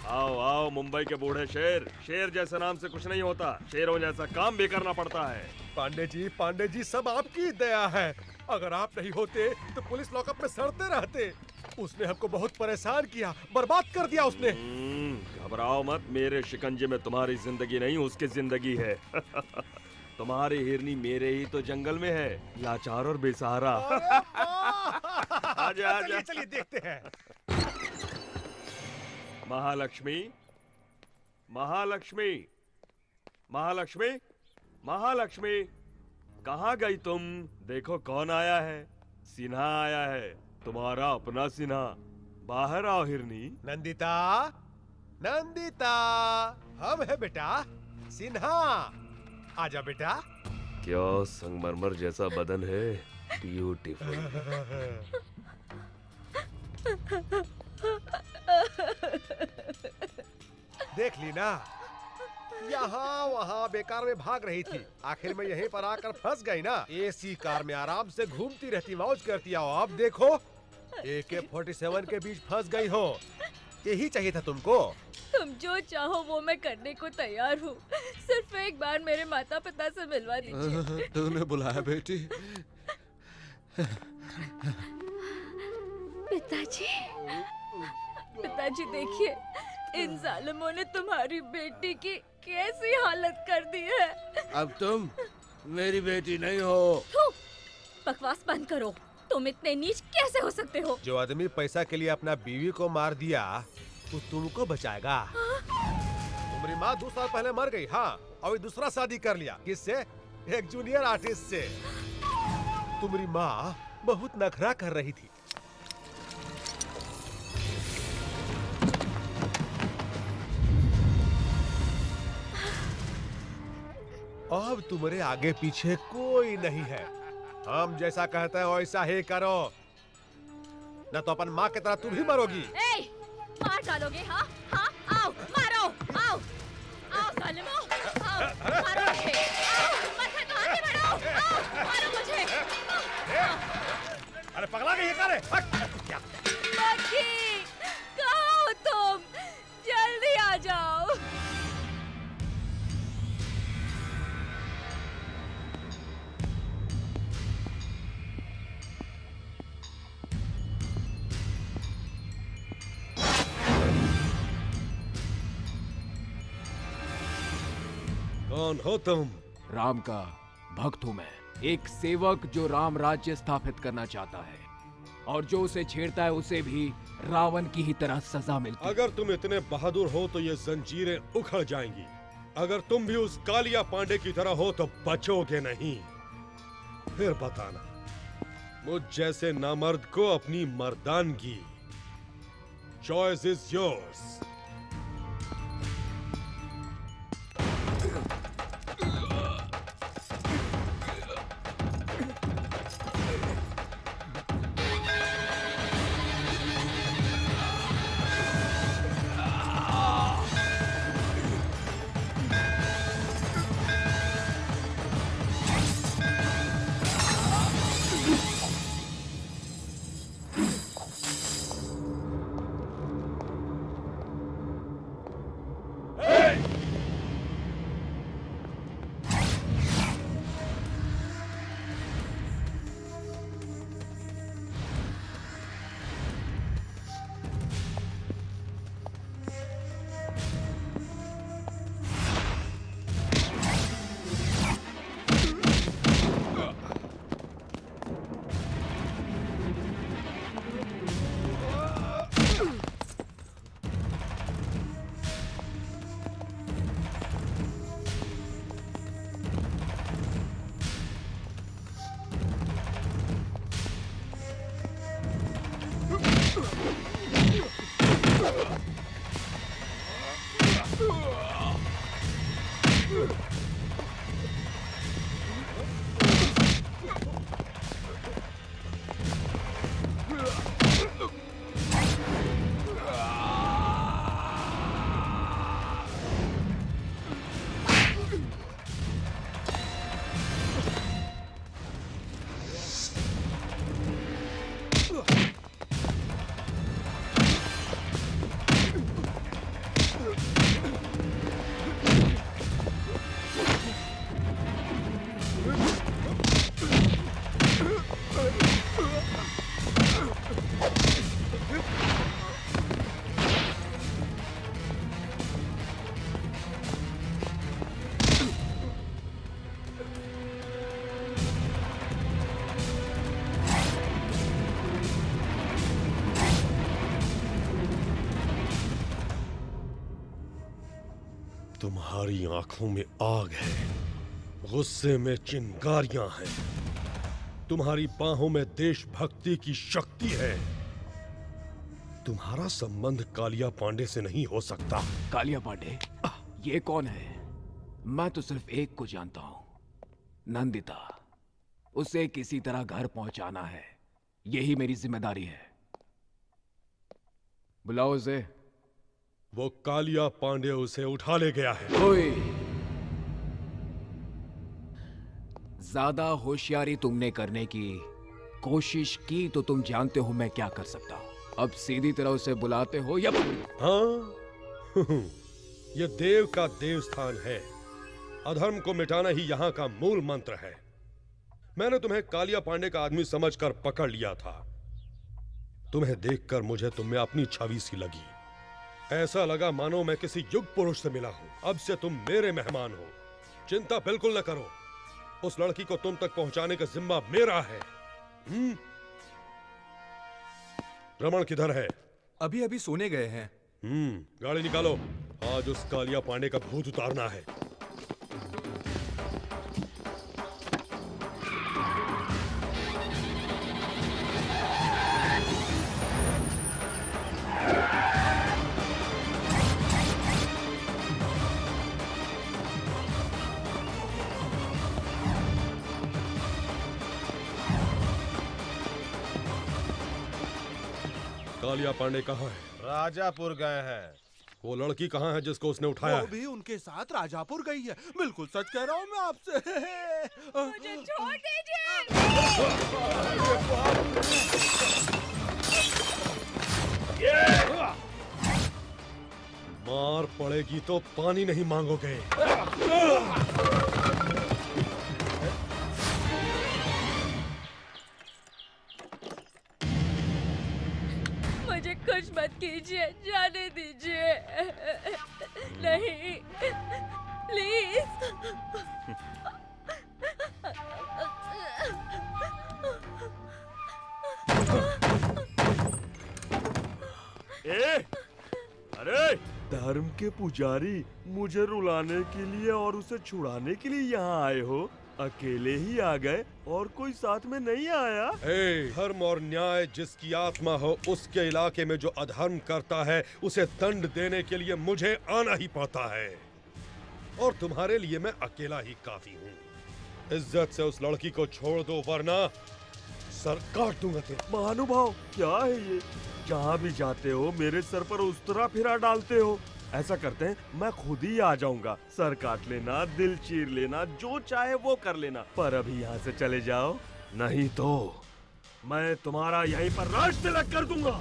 आओ आओ मुंबई के बूढ़े शेर। शेर जैसे नाम से कुछ नहीं होता, शेरों जैसा काम भी करना पड़ता है। पांडे जी सब आपकी दया है। अगर आप नहीं होते तो पुलिस लॉकअप में सड़ते रहते। उसने हमको बहुत परेशान किया, बर्बाद कर दिया उसने। घबराओ मत, मेरे शिकंजे में तुम्हारी जिंदगी नहीं उसकी जिंदगी है। तुम्हारी हिरनी मेरे ही तो जंगल में है, लाचार और बेसहारा। आजा आजा। चलिए देखते हैं। महालक्ष्मी, महालक्ष्मी, महालक्ष्मी, महालक्ष्मी, कहाँ गई तुम? देखो कौन आया है। सिन्हा आया है, तुम्हारा अपना सिन्हा। बाहर आओ हिरनी। नंदिता, नंदिता, हम है बेटा सिन्हा। आजा बेटा। क्या संगमरमर जैसा बदन है, ब्यूटीफुल। देख ली ना, यहाँ वहाँ बेकार में भाग रही थी, आखिर में यहीं पर आकर फंस गई ना। एसी कार में आराम से घूमती रहती, मौज करती। आओ अब देखो, AK-47 के बीच फंस गई हो। यही चाहिए था तुमको। तुम जो चाहो वो मैं करने को तैयार हूँ, सिर्फ एक बार मेरे माता पिता से मिलवा दीजिए। तूने बुलाया बेटी? पिताजी, पिताजी देखिए, इन जालिमों ने तुम्हारी बेटी की कैसी हालत कर दी है। अब तुम मेरी बेटी नहीं हो। थू, बकवास बंद करो। तुम इतने नीच कैसे हो सकते हो? जो आदमी पैसा के लिए अपना बीवी को मार दिया, वो तुमको बचाएगा? तुम्हारी माँ 2 साल पहले मर गई। हाँ, और दूसरा शादी कर लिया। किससे? एक जूनियर आर्टिस्ट से। तुम्हारी माँ बहुत नखरा कर रही थी। अब तुम्हारे आगे पीछे कोई नहीं है। हम जैसा कहते हैं वैसा ही करो, न तो अपन माँ की तरह तुम भी मरोगी। ए, मार डालोगे? हाँ हाँ, आओ मारो, आओ आओ जालिमों, आओ मारो मुझे, आओ मत तो आगे बढ़ो, आओ मारो मुझे। अरे पगला गई है क्या रे? क्या? पकी, कहाँ हो तुम? जल्दी आ जाओ। कौन हो तुम? राम का भक्त हूं मैं, एक सेवक जो राम राज्य स्थापित करना चाहता है, और जो उसे छेड़ता है उसे भी रावण की ही तरह सजा मिलती है। अगर तुम इतने बहादुर हो तो ये जंजीरें उखड़ जाएंगी। अगर तुम भी उस कालिया पांडे की तरह हो तो बचोगे नहीं। फिर बताना। मुझ जैसे नामर्द को अपनी मर्दानगी। Choice is yours. तुम्हारी आंखों में आग है, गुस्से में चिंगारियां हैं, तुम्हारी बाहों में देशभक्ति की शक्ति है। तुम्हारा संबंध कालिया पांडे से नहीं हो सकता। कालिया पांडे? ये कौन है? मैं तो सिर्फ एक को जानता हूं, नंदिता। उसे किसी तरह घर पहुंचाना है, यही मेरी जिम्मेदारी है। बुलाओ उसे। वो कालिया पांडे उसे उठा ले गया है। ओए, ज्यादा होशियारी तुमने करने की कोशिश की तो तुम जानते हो मैं क्या कर सकता हूं। अब सीधी तरह उसे बुलाते हो या? हाँ ये देव का देवस्थान है, अधर्म को मिटाना ही यहाँ का मूल मंत्र है। मैंने तुम्हें कालिया पांडे का आदमी समझकर पकड़ लिया था। तुम्हें देखकर मुझे तुम में अपनी छवि सी लगी। ऐसा लगा मानो मैं किसी युग पुरुष से मिला हूं। अब से तुम मेरे मेहमान हो, चिंता बिल्कुल न करो। उस लड़की को तुम तक पहुंचाने का जिम्मा मेरा है। रमन किधर है? अभी अभी सोने गए हैं। गाड़ी निकालो, आज उस कालिया पांडे का भूत उतारना है। कालिया पांडे कहाँ है? राजापुर गए हैं। वो लड़की कहाँ है जिसको उसने उठाया? वो भी उनके साथ राजापुर गई है। बिल्कुल सच कह रहा हूँ मैं आपसे। मुझे छोड़ दीजिए। मार पड़ेगी तो पानी नहीं मांगोगे। मुझे कुछ मत कीजिए, जाने दीजिए। नहीं, प्लीज। अरे धर्म के पुजारी, मुझे रुलाने के लिए और उसे छुड़ाने के लिए यहाँ आए हो? अकेले ही आ गए और कोई साथ में नहीं आया? धर्म और न्याय जिसकी आत्मा हो उसके इलाके में जो अधर्म करता है उसे दंड देने के लिए मुझे आना ही पड़ता है, और तुम्हारे लिए मैं अकेला ही काफी हूँ। इज्जत से उस लड़की को छोड़ दो वरना सर काट दूंगा तेरा। महानुभाव, क्या है ये? जहाँ भी जाते हो मेरे सर पर उस्तरा फिरा डालते हो। ऐसा करते हैं, मैं खुद ही आ जाऊंगा। सर काट लेना, दिल चीर लेना, जो चाहे वो कर लेना, पर अभी यहाँ से चले जाओ, नहीं तो मैं तुम्हारा यहीं पर राज तिलक कर दूंगा।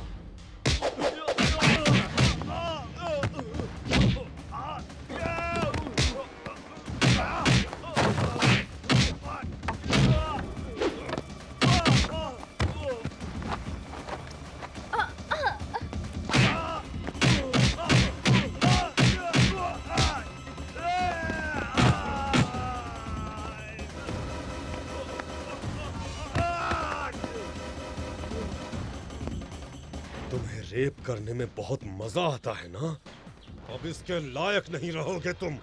तुम्हें रेप करने में बहुत मजा आता है ना? अब इसके लायक नहीं रहोगे तुम।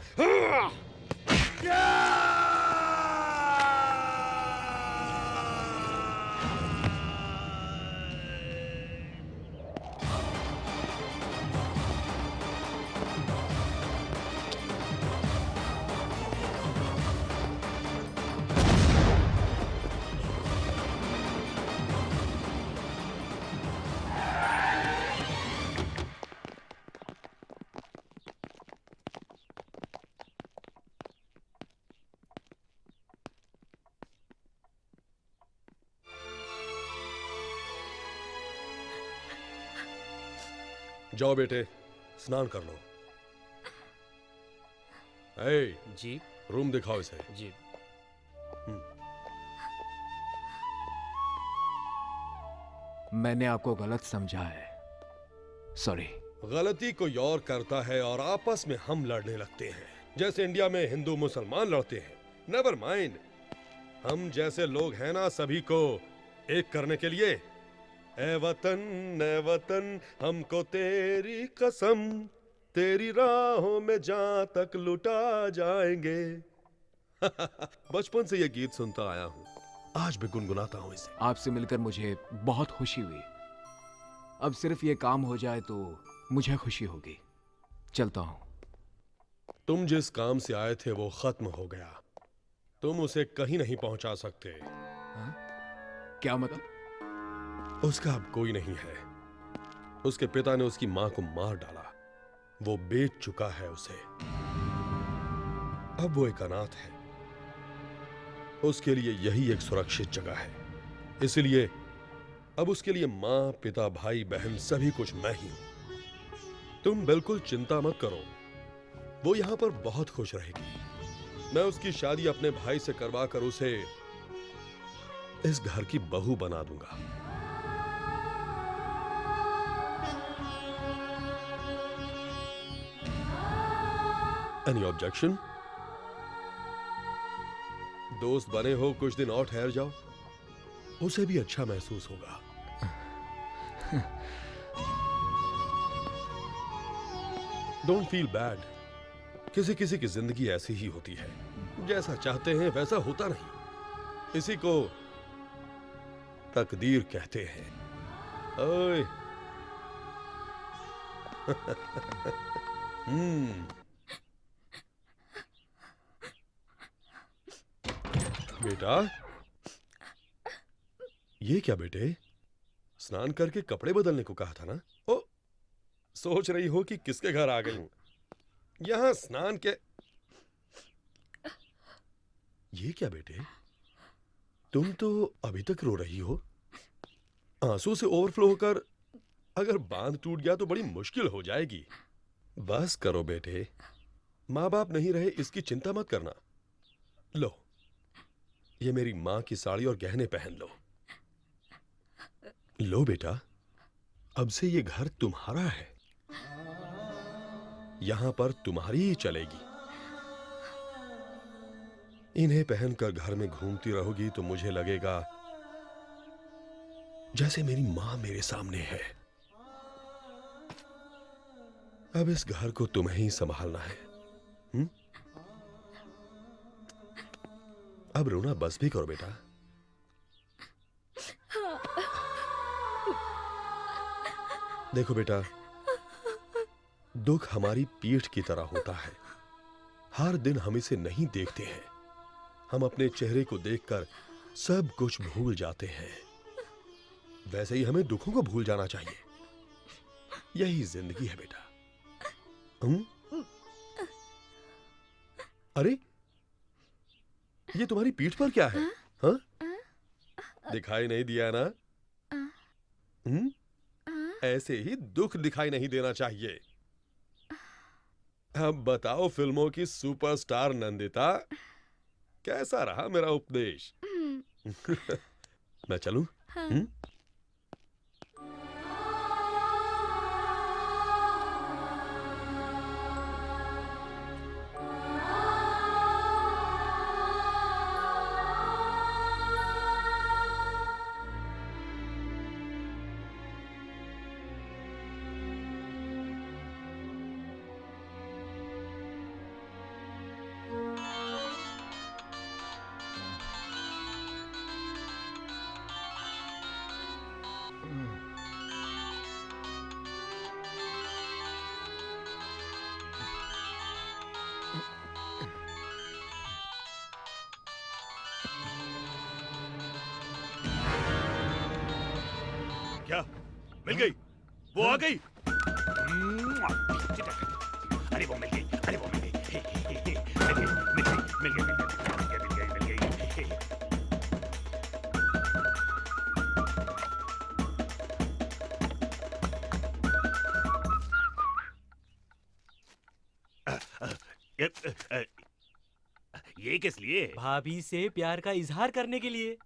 जाओ बेटे, स्नान कर लो। जी। रूम दिखाओ इसे। जी। मैंने आपको गलत समझा है, सॉरी। गलती कोई और करता है और आपस में हम लड़ने लगते हैं, जैसे इंडिया में हिंदू मुसलमान लड़ते हैं। नेवर माइंड, हम जैसे लोग हैं ना, सभी को एक करने के लिए। ए वतन हमको तेरी कसम, तेरी राहों में जहां तक लुटा जाएंगे। बचपन से ये गीत सुनता आया हूँ, आज भी गुनगुनाता हूँ इसे। आपसे मिलकर मुझे बहुत खुशी हुई। अब सिर्फ ये काम हो जाए तो मुझे खुशी होगी। चलता हूँ। तुम जिस काम से आए थे वो खत्म हो गया, तुम उसे कहीं नहीं पहुंचा सकते। क्या मतलब? उसका अब कोई नहीं है। उसके पिता ने उसकी मां को मार डाला, वो बेच चुका है उसे। अब वो एक अनाथ है, उसके लिए यही एक सुरक्षित जगह है। इसलिए अब उसके लिए मां, पिता, भाई, बहन सभी कुछ मैं ही हूं। तुम बिल्कुल चिंता मत करो, वो यहां पर बहुत खुश रहेगी। मैं उसकी शादी अपने भाई से करवा कर उसे इस घर की बहू बना दूंगा। Any objection? दोस्त बने हो, कुछ दिन और ठहर जाओ, उसे भी अच्छा महसूस होगा। Don't feel bad. किसी किसी की जिंदगी ऐसी ही होती है, जैसा चाहते हैं वैसा होता नहीं। इसी को तकदीर कहते हैं। ओए बेटा, ये क्या बेटे? स्नान करके कपड़े बदलने को कहा था ना? ओ, सोच रही हो कि किसके घर आ गई हूं? यहां स्नान के। ये क्या बेटे, तुम तो अभी तक रो रही हो। आंसू से ओवरफ्लो होकर अगर बांध टूट गया तो बड़ी मुश्किल हो जाएगी। बस करो बेटे, माँ बाप नहीं रहे इसकी चिंता मत करना। लो, ये मेरी मां की साड़ी और गहने पहन लो। लो बेटा, अब से ये घर तुम्हारा है, यहां पर तुम्हारी ही चलेगी। इन्हें पहनकर घर में घूमती रहोगी तो मुझे लगेगा जैसे मेरी मां मेरे सामने है। अब इस घर को तुम्हें ही संभालना है। अब रोना बस भी करो बेटा। देखो बेटा, दुख हमारी पीठ की तरह होता है। हर दिन हम इसे नहीं देखते हैं। हम अपने चेहरे को देखकर सब कुछ भूल जाते हैं। वैसे ही हमें दुखों को भूल जाना चाहिए। यही जिंदगी है बेटा। अरे, ये तुम्हारी पीठ पर क्या है? हाँ? दिखाई नहीं दिया ना? ऐसे ही दुख दिखाई नहीं देना चाहिए। अब बताओ फिल्मों की सुपरस्टार नंदिता, कैसा रहा मेरा उपदेश? मैं चलूं? क्या मिल गई? वो आ गई? अरे वो मिल गई, अरे वो मिल गई, मिल गई। ये किस लिए? भाभी से प्यार का इजहार करने के लिए।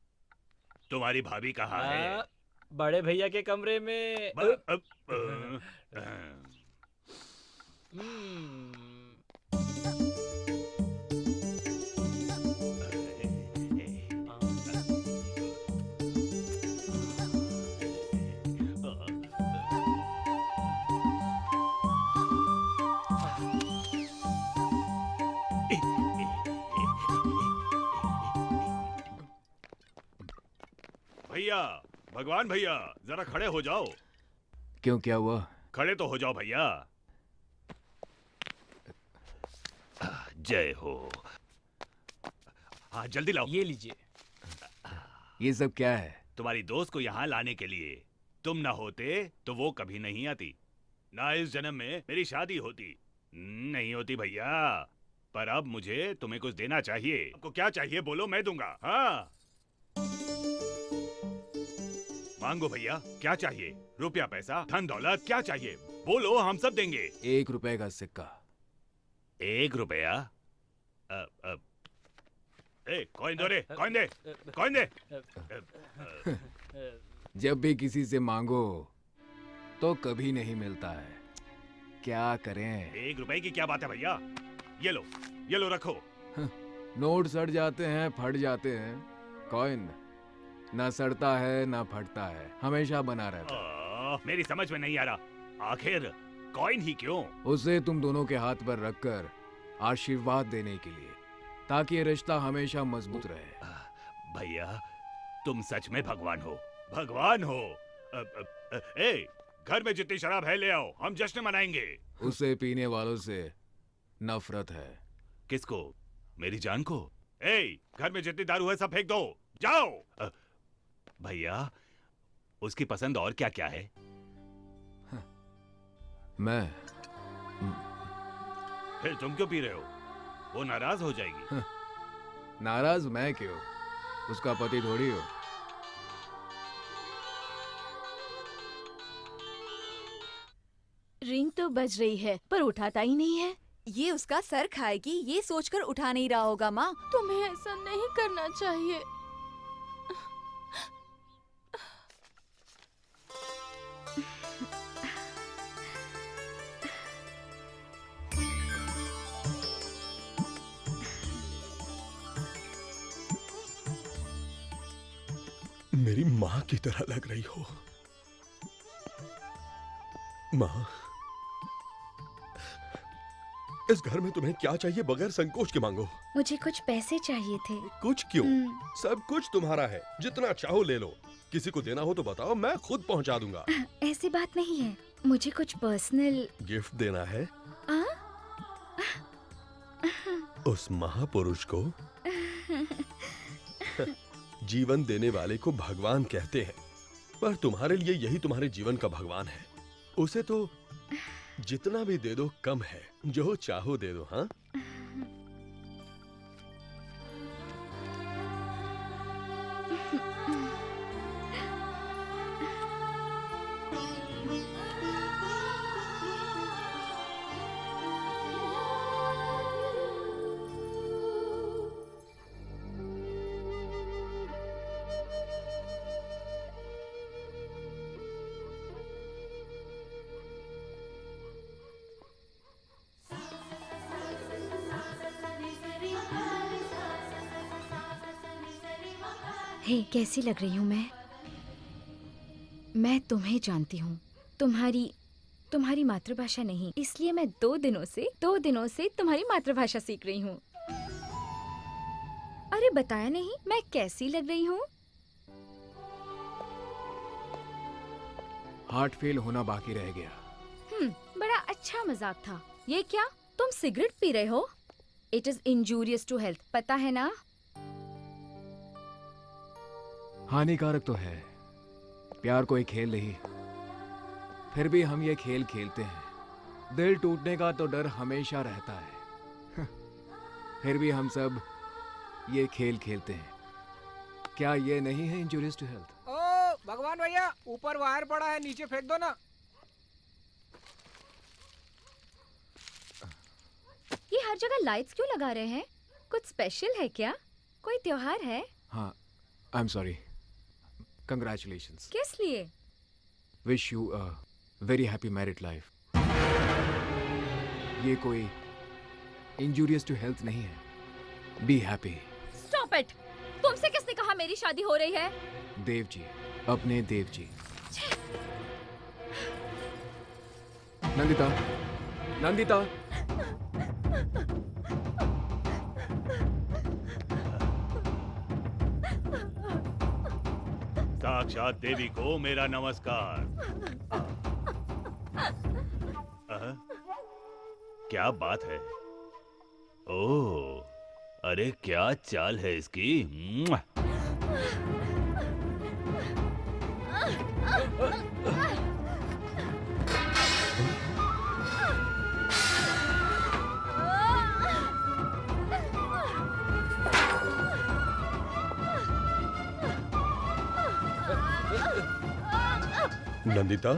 तुम्हारी भाभी कहाँ है? बड़े भैया के कमरे में। भैया, भगवान भैया, जरा खड़े हो जाओ। क्यों, क्या हुआ? खड़े तो हो जाओ भैया। जय हो। हाँ, जल्दी लाओ। ये लीजिए। ये सब क्या है? तुम्हारी दोस्त को यहाँ लाने के लिए। तुम ना होते तो वो कभी नहीं आती। ना इस जन्म में मेरी शादी होती। नहीं होती भैया। पर अब मुझे तुम्हें कुछ देना चाहिए। आपको क्या चाहिए बोलो, मैं दूंगा। हाँ, मांगो भैया, क्या चाहिए? रुपया, पैसा, धन दौलत, क्या चाहिए? बोलो, हम सब देंगे। 1 रुपए का सिक्का। 1 रुपया? कॉइन दो रे, कॉइन दे, कॉइन दे। जब भी किसी से मांगो तो कभी नहीं मिलता है। क्या करें? 1 रुपए की क्या बात है भैया? ये लो रखो। नोट सड़ जाते हैं, फट जाते हैं। कॉइन ना सड़ता है ना फटता है, हमेशा बना रहता है। मेरी समझ में नहीं आ रहा, आखिर कॉइन ही क्यों? उसे तुम दोनों के हाथ पर रखकर आशीर्वाद देने के लिए, ताकि ये रिश्ता हमेशा मजबूत रहे। भैया, तुम सच में भगवान हो, भगवान हो। घर में जितनी शराब है ले आओ, हम जश्न मनाएंगे। उसे पीने वालों से नफरत है। किसको? मेरी जान को? घर में जितनी दारू है सब फेंक दो, जाओ। भैया, उसकी पसंद और क्या क्या है? मैं। फिर तुम क्यों पी रहे हो? वो नाराज हो जाएगी। नाराज मैं क्यों? उसका पति थोड़ी हो। रिंग तो बज रही है पर उठाता ही नहीं है। ये उसका सर खाएगी, ये सोचकर उठा नहीं रहा होगा। माँ, तुम्हें ऐसा नहीं करना चाहिए। मेरी माँ की तरह लग रही हो। माँ, इस घर में तुम्हें क्या चाहिए बगैर संकोच के मांगो। मुझे कुछ पैसे चाहिए थे। कुछ क्यों? सब कुछ तुम्हारा है, जितना चाहो ले लो। किसी को देना हो तो बताओ, मैं खुद पहुंचा दूंगा। ऐसी बात नहीं है, मुझे कुछ पर्सनल गिफ्ट देना है आ? उस महापुरुष को। जीवन देने वाले को भगवान कहते हैं, पर तुम्हारे लिए यही तुम्हारे जीवन का भगवान है। उसे तो जितना भी दे दो कम है, जो चाहो दे दो। हाँ, हे, कैसी लग रही हूँ मैं तुम्हें जानती हूँ, तुम्हारी मातृभाषा नहीं, इसलिए मैं 2 दिनों से तुम्हारी मातृभाषा सीख रही हूँ। अरे बताया नहीं मैं कैसी लग रही हूँ? हार्ट फेल होना बाकी रह गया। बड़ा अच्छा मजाक था। ये क्या, तुम सिगरेट पी रहे हो? It is injurious to health, पता है ना? हानिकारक तो है, प्यार कोई खेल नहीं, फिर भी हम ये खेल खेलते हैं। दिल टूटने का तो डर हमेशा रहता है, फिर भी हम सब ये खेल खेलते हैं। क्या ये नहीं है इंजूरियस टू हेल्थ? ओ भगवान भैया, ऊपर वायर पड़ा है, नीचे फेंक दो ना। ये हर जगह लाइट्स क्यों लगा रहे हैं? कुछ स्पेशल है क्या? कोई त्योहार है? हाँ, आई एम सॉरी। कंग्रेचुलेशंस। किस लिए? Wish you a very happy married life. ये कोई इंजूरियस टू हेल्थ नहीं है। Be happy. Stop it! तुमसे किसने कहा मेरी शादी हो रही है? देव जी, अपने देव जी। नंदिता, नंदिता। साक्षात देवी को मेरा नमस्कार। क्या बात है? ओह, अरे क्या चाल है इसकी। नंदिता,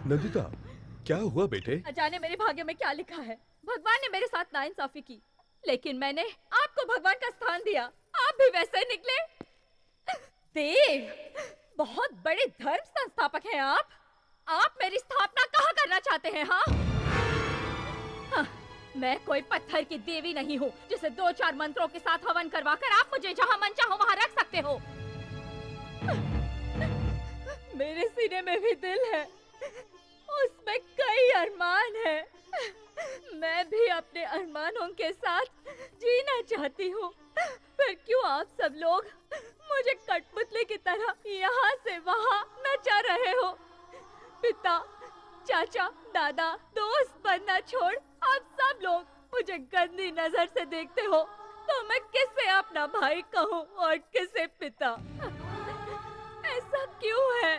नंदिता, क्या हुआ बेटे? जाने मेरे भाग्य में क्या लिखा है। भगवान ने मेरे साथ नाइंसाफी की, लेकिन मैंने आपको भगवान का स्थान दिया, आप भी वैसे निकले। देव, बहुत बड़े धर्म संस्थापक हैं आप मेरी स्थापना कहाँ करना चाहते हैं? हाँ, मैं कोई पत्थर की देवी नहीं हूँ जिसे 2-4 मंत्रों के साथ हवन करवाकर आप मुझे जहाँ मन चाहो वहाँ रख सकते हो। मेरे सीने में भी दिल है, उसमें कई अरमान है। मैं भी अपने अरमानों के साथ जीना चाहती हूँ, फिर क्यों आप सब लोग मुझे कठपुतली की तरह यहाँ से वहाँ नचा रहे हो? पिता, चाचा, दादा, दोस्त बनना छोड़ आप सब लोग मुझे गंदी नजर से देखते हो, तो मैं किसे अपना भाई कहूँ और किसे पिता? ऐसा क्यों है?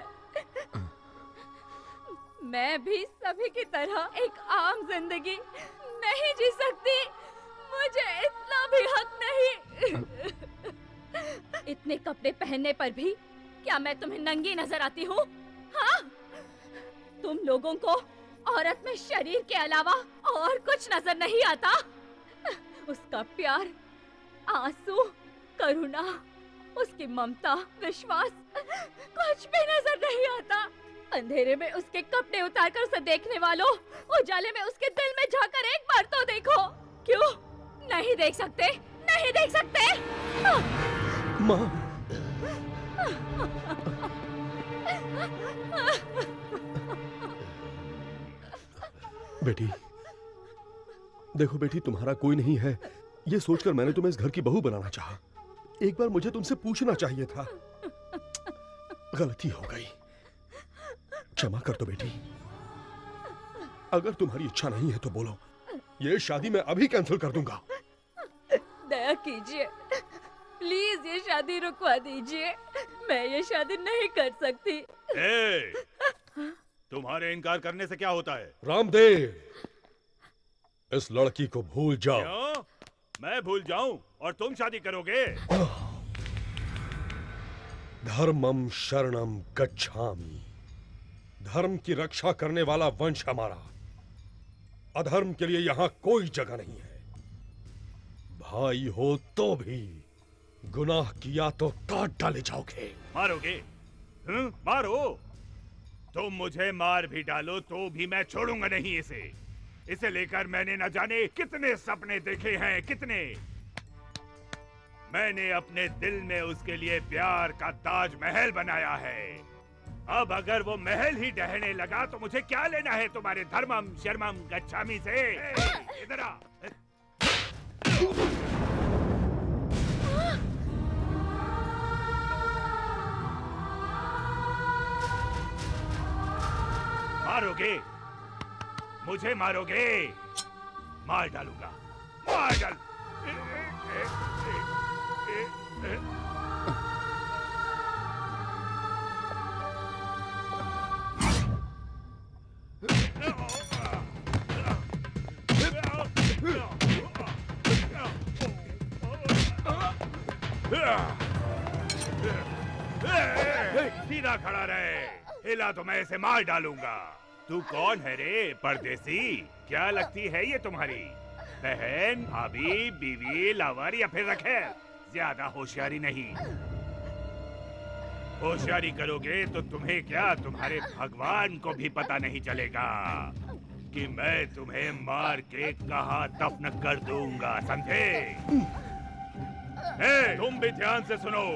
मैं भी सभी की तरह एक आम जिंदगी नहीं जी सकती? मुझे इतना भी हक नहीं? इतने कपड़े पहनने पर भी क्या मैं तुम्हें नंगी नजर आती हूँ? हाँ? तुम लोगों को औरत में शरीर के अलावा और कुछ नजर नहीं आता? उसका प्यार, आंसू, करुणा, उसकी ममता, विश्वास, कुछ भी नजर नहीं आता। अंधेरे में उसके कपड़े उतारकर उसे देखने वालों, उजाले में उसके दिल में झांककर एक बार तो देखो। क्यों नहीं देख सकते? नहीं देख सकते? माँ, बेटी, देखो बेटी, तुम्हारा कोई नहीं है ये सोचकर मैंने तुम्हें इस घर की बहू बनाना चाहा। एक बार मुझे तुमसे पूछना चाहिए था। गलती हो गई, क्षमा कर दो बेटी। अगर तुम्हारी इच्छा नहीं है तो बोलो, ये शादी मैं अभी कैंसिल कर दूंगा। दया कीजिए, प्लीज ये शादी रुकवा दीजिए। मैं ये शादी नहीं कर सकती। तुम्हारे इनकार करने से क्या होता है? रामदेव, इस लड़की को भूल जाओ। क्यों? मैं भूल जाऊं और तुम शादी करोगे? धर्मम शरणम गच्छामि। धर्म की रक्षा करने वाला वंश हमारा। अधर्म के लिए यहाँ कोई जगह नहीं है। भाई हो तो भी गुनाह किया तो काट डाले जाओगे। मारोगे? मारो। तुम मुझे मार भी डालो तो भी मैं छोड़ूंगा नहीं इसे। इसे लेकर मैंने न जाने कितने सपने देखे हैं, कितने। मैंने अपने दिल में उसके लिए प्यार का ताजमहल बनाया है। अब अगर वो महल ही ढहने लगा तो मुझे क्या लेना है तुम्हारे धर्मम शर्मम गच्छामी से? इधर आ। मारोगे? मुझे मारोगे? मार डालूंगा, मार डाल। सीधा खड़ा रहे, हिला तो मैं इसे मार डालूंगा। तू कौन है रे परदेसी? क्या लगती है ये तुम्हारी बहन, भाभी, बीवी, लवर या फिर रखेल? ज्यादा होशियारी नहीं। होशियारी करोगे तो तुम्हें क्या, तुम्हारे भगवान को भी पता नहीं चलेगा कि मैं तुम्हें मार के कहाँ दफन कर दूंगा, समझे? तुम भी ध्यान से सुनो,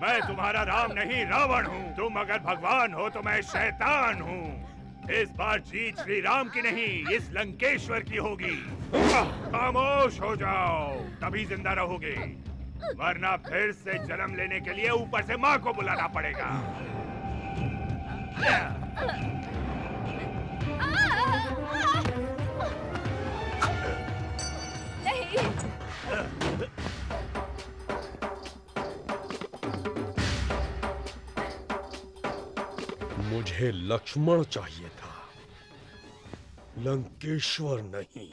मैं तुम्हारा राम नहीं रावण हूँ। तुम अगर भगवान हो तो मैं शैतान हूँ। इस बार जीत श्री राम की नहीं, इस लंकेश्वर की होगी। खामोश हो जाओ, तभी जिंदा रहोगे, वरना फिर से जन्म लेने के लिए ऊपर से माँ को बुलाना पड़ेगा। नहीं। मुझे लक्ष्मण चाहिए था, लंकेश्वर नहीं।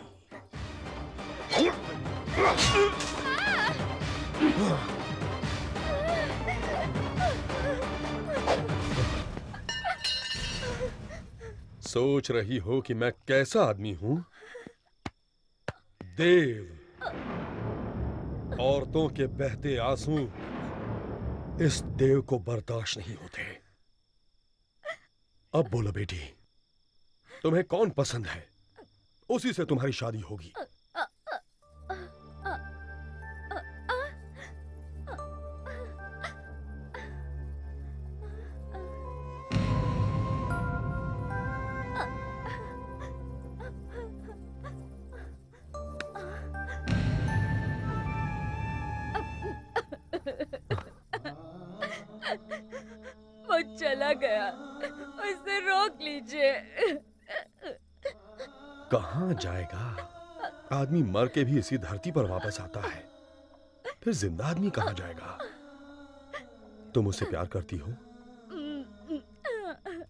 सोच रही हो कि मैं कैसा आदमी हूं? देव। औरतों के बहते आंसू इस देव को बर्दाश्त नहीं होते। अब बोलो बेटी, तुम्हें कौन पसंद है? उसी से तुम्हारी शादी होगी। वो चला गया, उसे रोक लीजिए। कहाँ जाएगा? आदमी मर के भी इसी धरती पर वापस आता है, फिर जिंदा आदमी कहाँ जाएगा? तुम उससे प्यार करती हो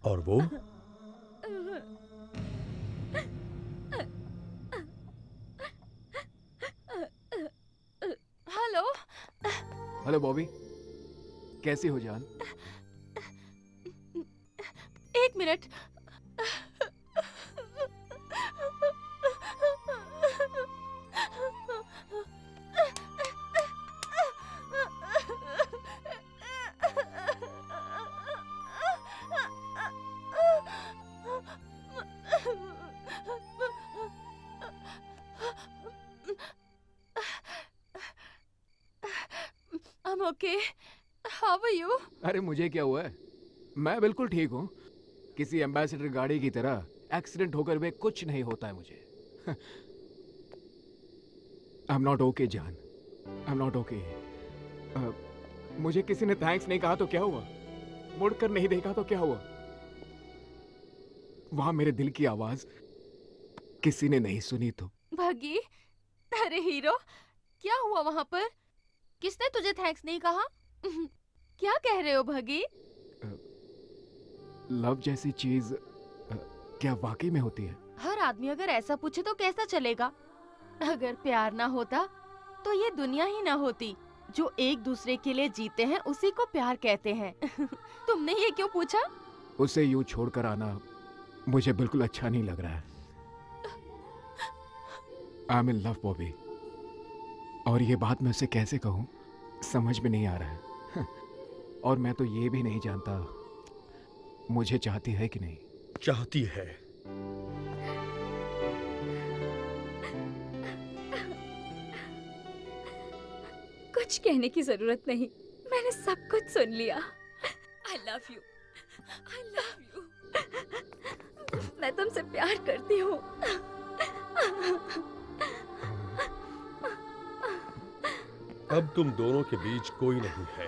और वो? हेलो। हेलो बॉबी, कैसी हो जान? एक minute. I'm okay. How are you? अरे मुझे क्या हुआ है? मैं बिल्कुल ठीक हूँ। किसी एम्बेसडर गाड़ी की तरह एक्सीडेंट होकर भी कुछ नहीं होता है मुझे। आई एम नॉट ओके जान, आई एम नॉट ओके। मुझे किसी ने थैंक्स नहीं कहा तो क्या हुआ, मुड़कर नहीं देखा तो क्या हुआ, वहां मेरे दिल की आवाज किसी ने नहीं सुनी तो। भगी, अरे हीरो, क्या हुआ वहाँ पर? किसने तुझे थैंक्स नहीं कहा? क्या कह रहे हो भगी? लव जैसी चीज क्या वाकई में होती है? हर आदमी अगर ऐसा पूछे तो कैसा चलेगा? अगर प्यार ना होता तो ये दुनिया ही ना होती। जो एक दूसरे के लिए जीते हैं उसी को प्यार कहते हैं। तुमने ये क्यों पूछा? उसे यूं छोड़कर आना मुझे बिल्कुल अच्छा नहीं लग रहा है। I am in love Bobby, और ये बात मैं उसे कैसे कहूँ समझ में नहीं आ रहा है। और मैं तो ये भी नहीं जानता मुझे चाहती है कि नहीं। चाहती है। कुछ कहने की जरूरत नहीं, मैंने सब कुछ सुन लिया। I love you, I love you। मैं तुमसे प्यार करती हूँ। अब तुम दोनों के बीच कोई नहीं है।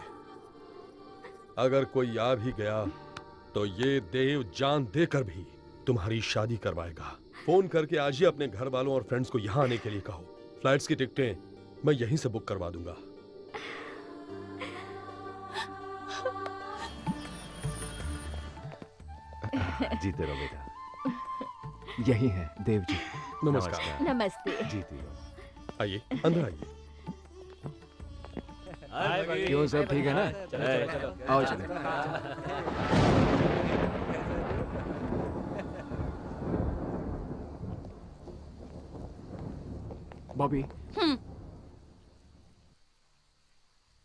अगर कोई आ भी गया तो ये देव जान देकर भी तुम्हारी शादी करवाएगा। फोन करके आज ही अपने घर वालों और फ्रेंड्स को यहाँ आने के लिए कहो। फ्लाइट्स की टिकटें मैं यहीं से बुक करवा दूंगा। जीते रहो बेटा। यही है देव जी। नमस्कार। नमस्ते। जीती रहो। आइए, अंदर आइए। क्यों, सब ठीक है ना? चलो। आओ चले। बॉबी,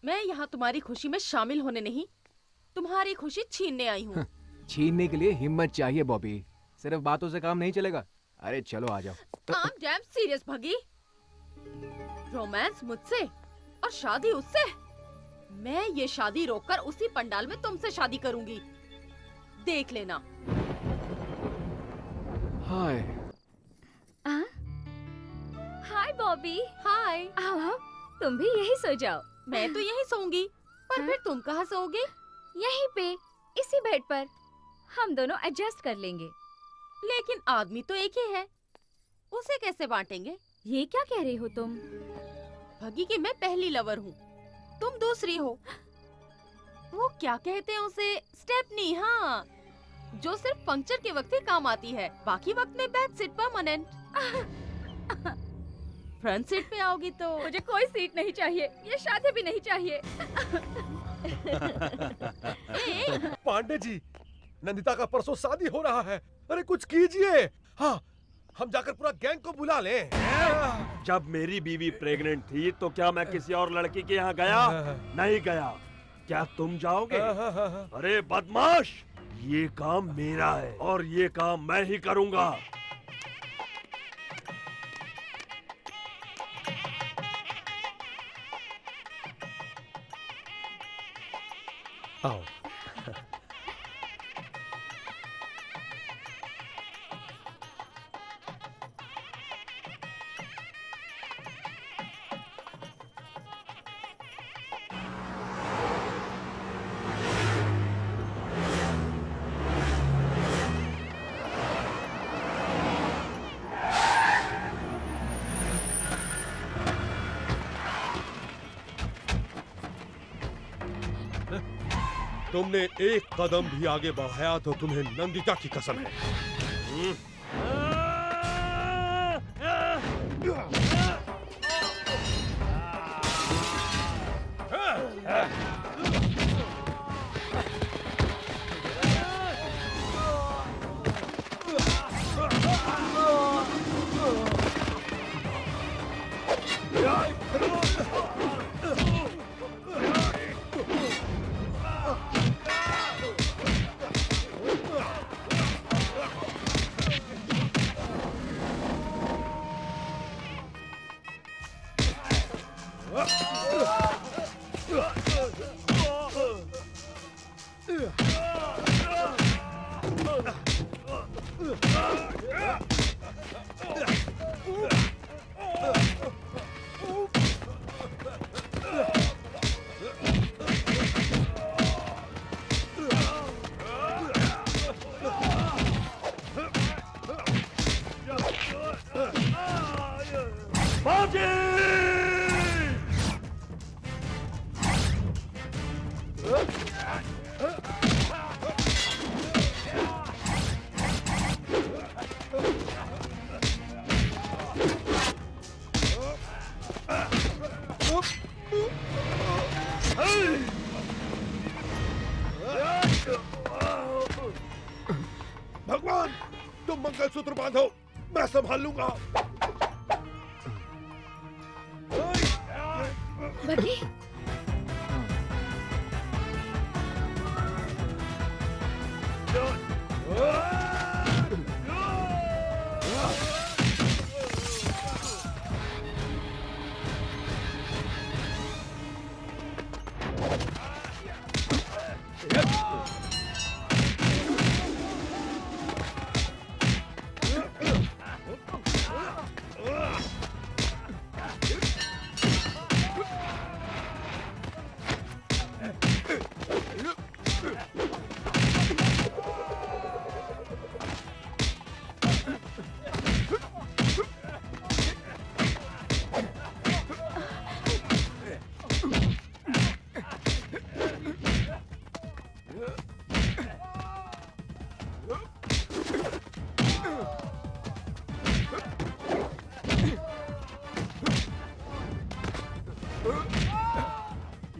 मैं यहाँ तुम्हारी खुशी में शामिल होने नहीं, तुम्हारी खुशी छीनने आई हूँ। छीनने के लिए हिम्मत चाहिए बॉबी, सिर्फ बातों से काम नहीं चलेगा। अरे चलो आ जाओ। I'm damn serious भगी। रोमांस मुझसे और शादी उससे। मैं ये शादी रोककर उसी पंडाल में तुमसे शादी करूंगी, देख लेना। हाय। हाय बॉबी। हाय। आओ, तुम भी यही सो जाओ। मैं तो यहीं सोऊंगी, पर फिर तुम कहाँ सोओगे? यहीं पे, इसी बेड पर। हम दोनों एडजस्ट कर लेंगे। लेकिन आदमी तो एक ही है, उसे कैसे बांटेंगे? ये क्या कह रही हो तुम? भगी कि मैं पहली लवर हूँ, तुम दूसरी हो। वो क्या कहते हैं उसे, स्टेपनी। हाँ, जो सिर्फ पंक्चर के वक्त ही काम आती है, बाकी वक्त में back seat permanent. Front seat पे आओगी तो मुझे कोई सीट नहीं चाहिए, ये शादी भी नहीं चाहिए। पांडे जी, नंदिता का परसों शादी हो रहा है। अरे कुछ कीजिए। हाँ, हम जाकर पूरा गैंग को बुला लें। जब मेरी बीवी प्रेग्नेंट थी तो क्या मैं किसी और लड़की के यहाँ गया? नहीं गया। क्या तुम जाओगे? अरे बदमाश, ये काम मेरा है और ये काम मैं ही करूँगा। आओ। तुमने एक कदम भी आगे बढ़ाया तो तुम्हें नंदिता की कसम है। भगवान, तुम मंगलसूत्र बांधो, मैं संभाल लूंगा। बगी,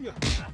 Yeah.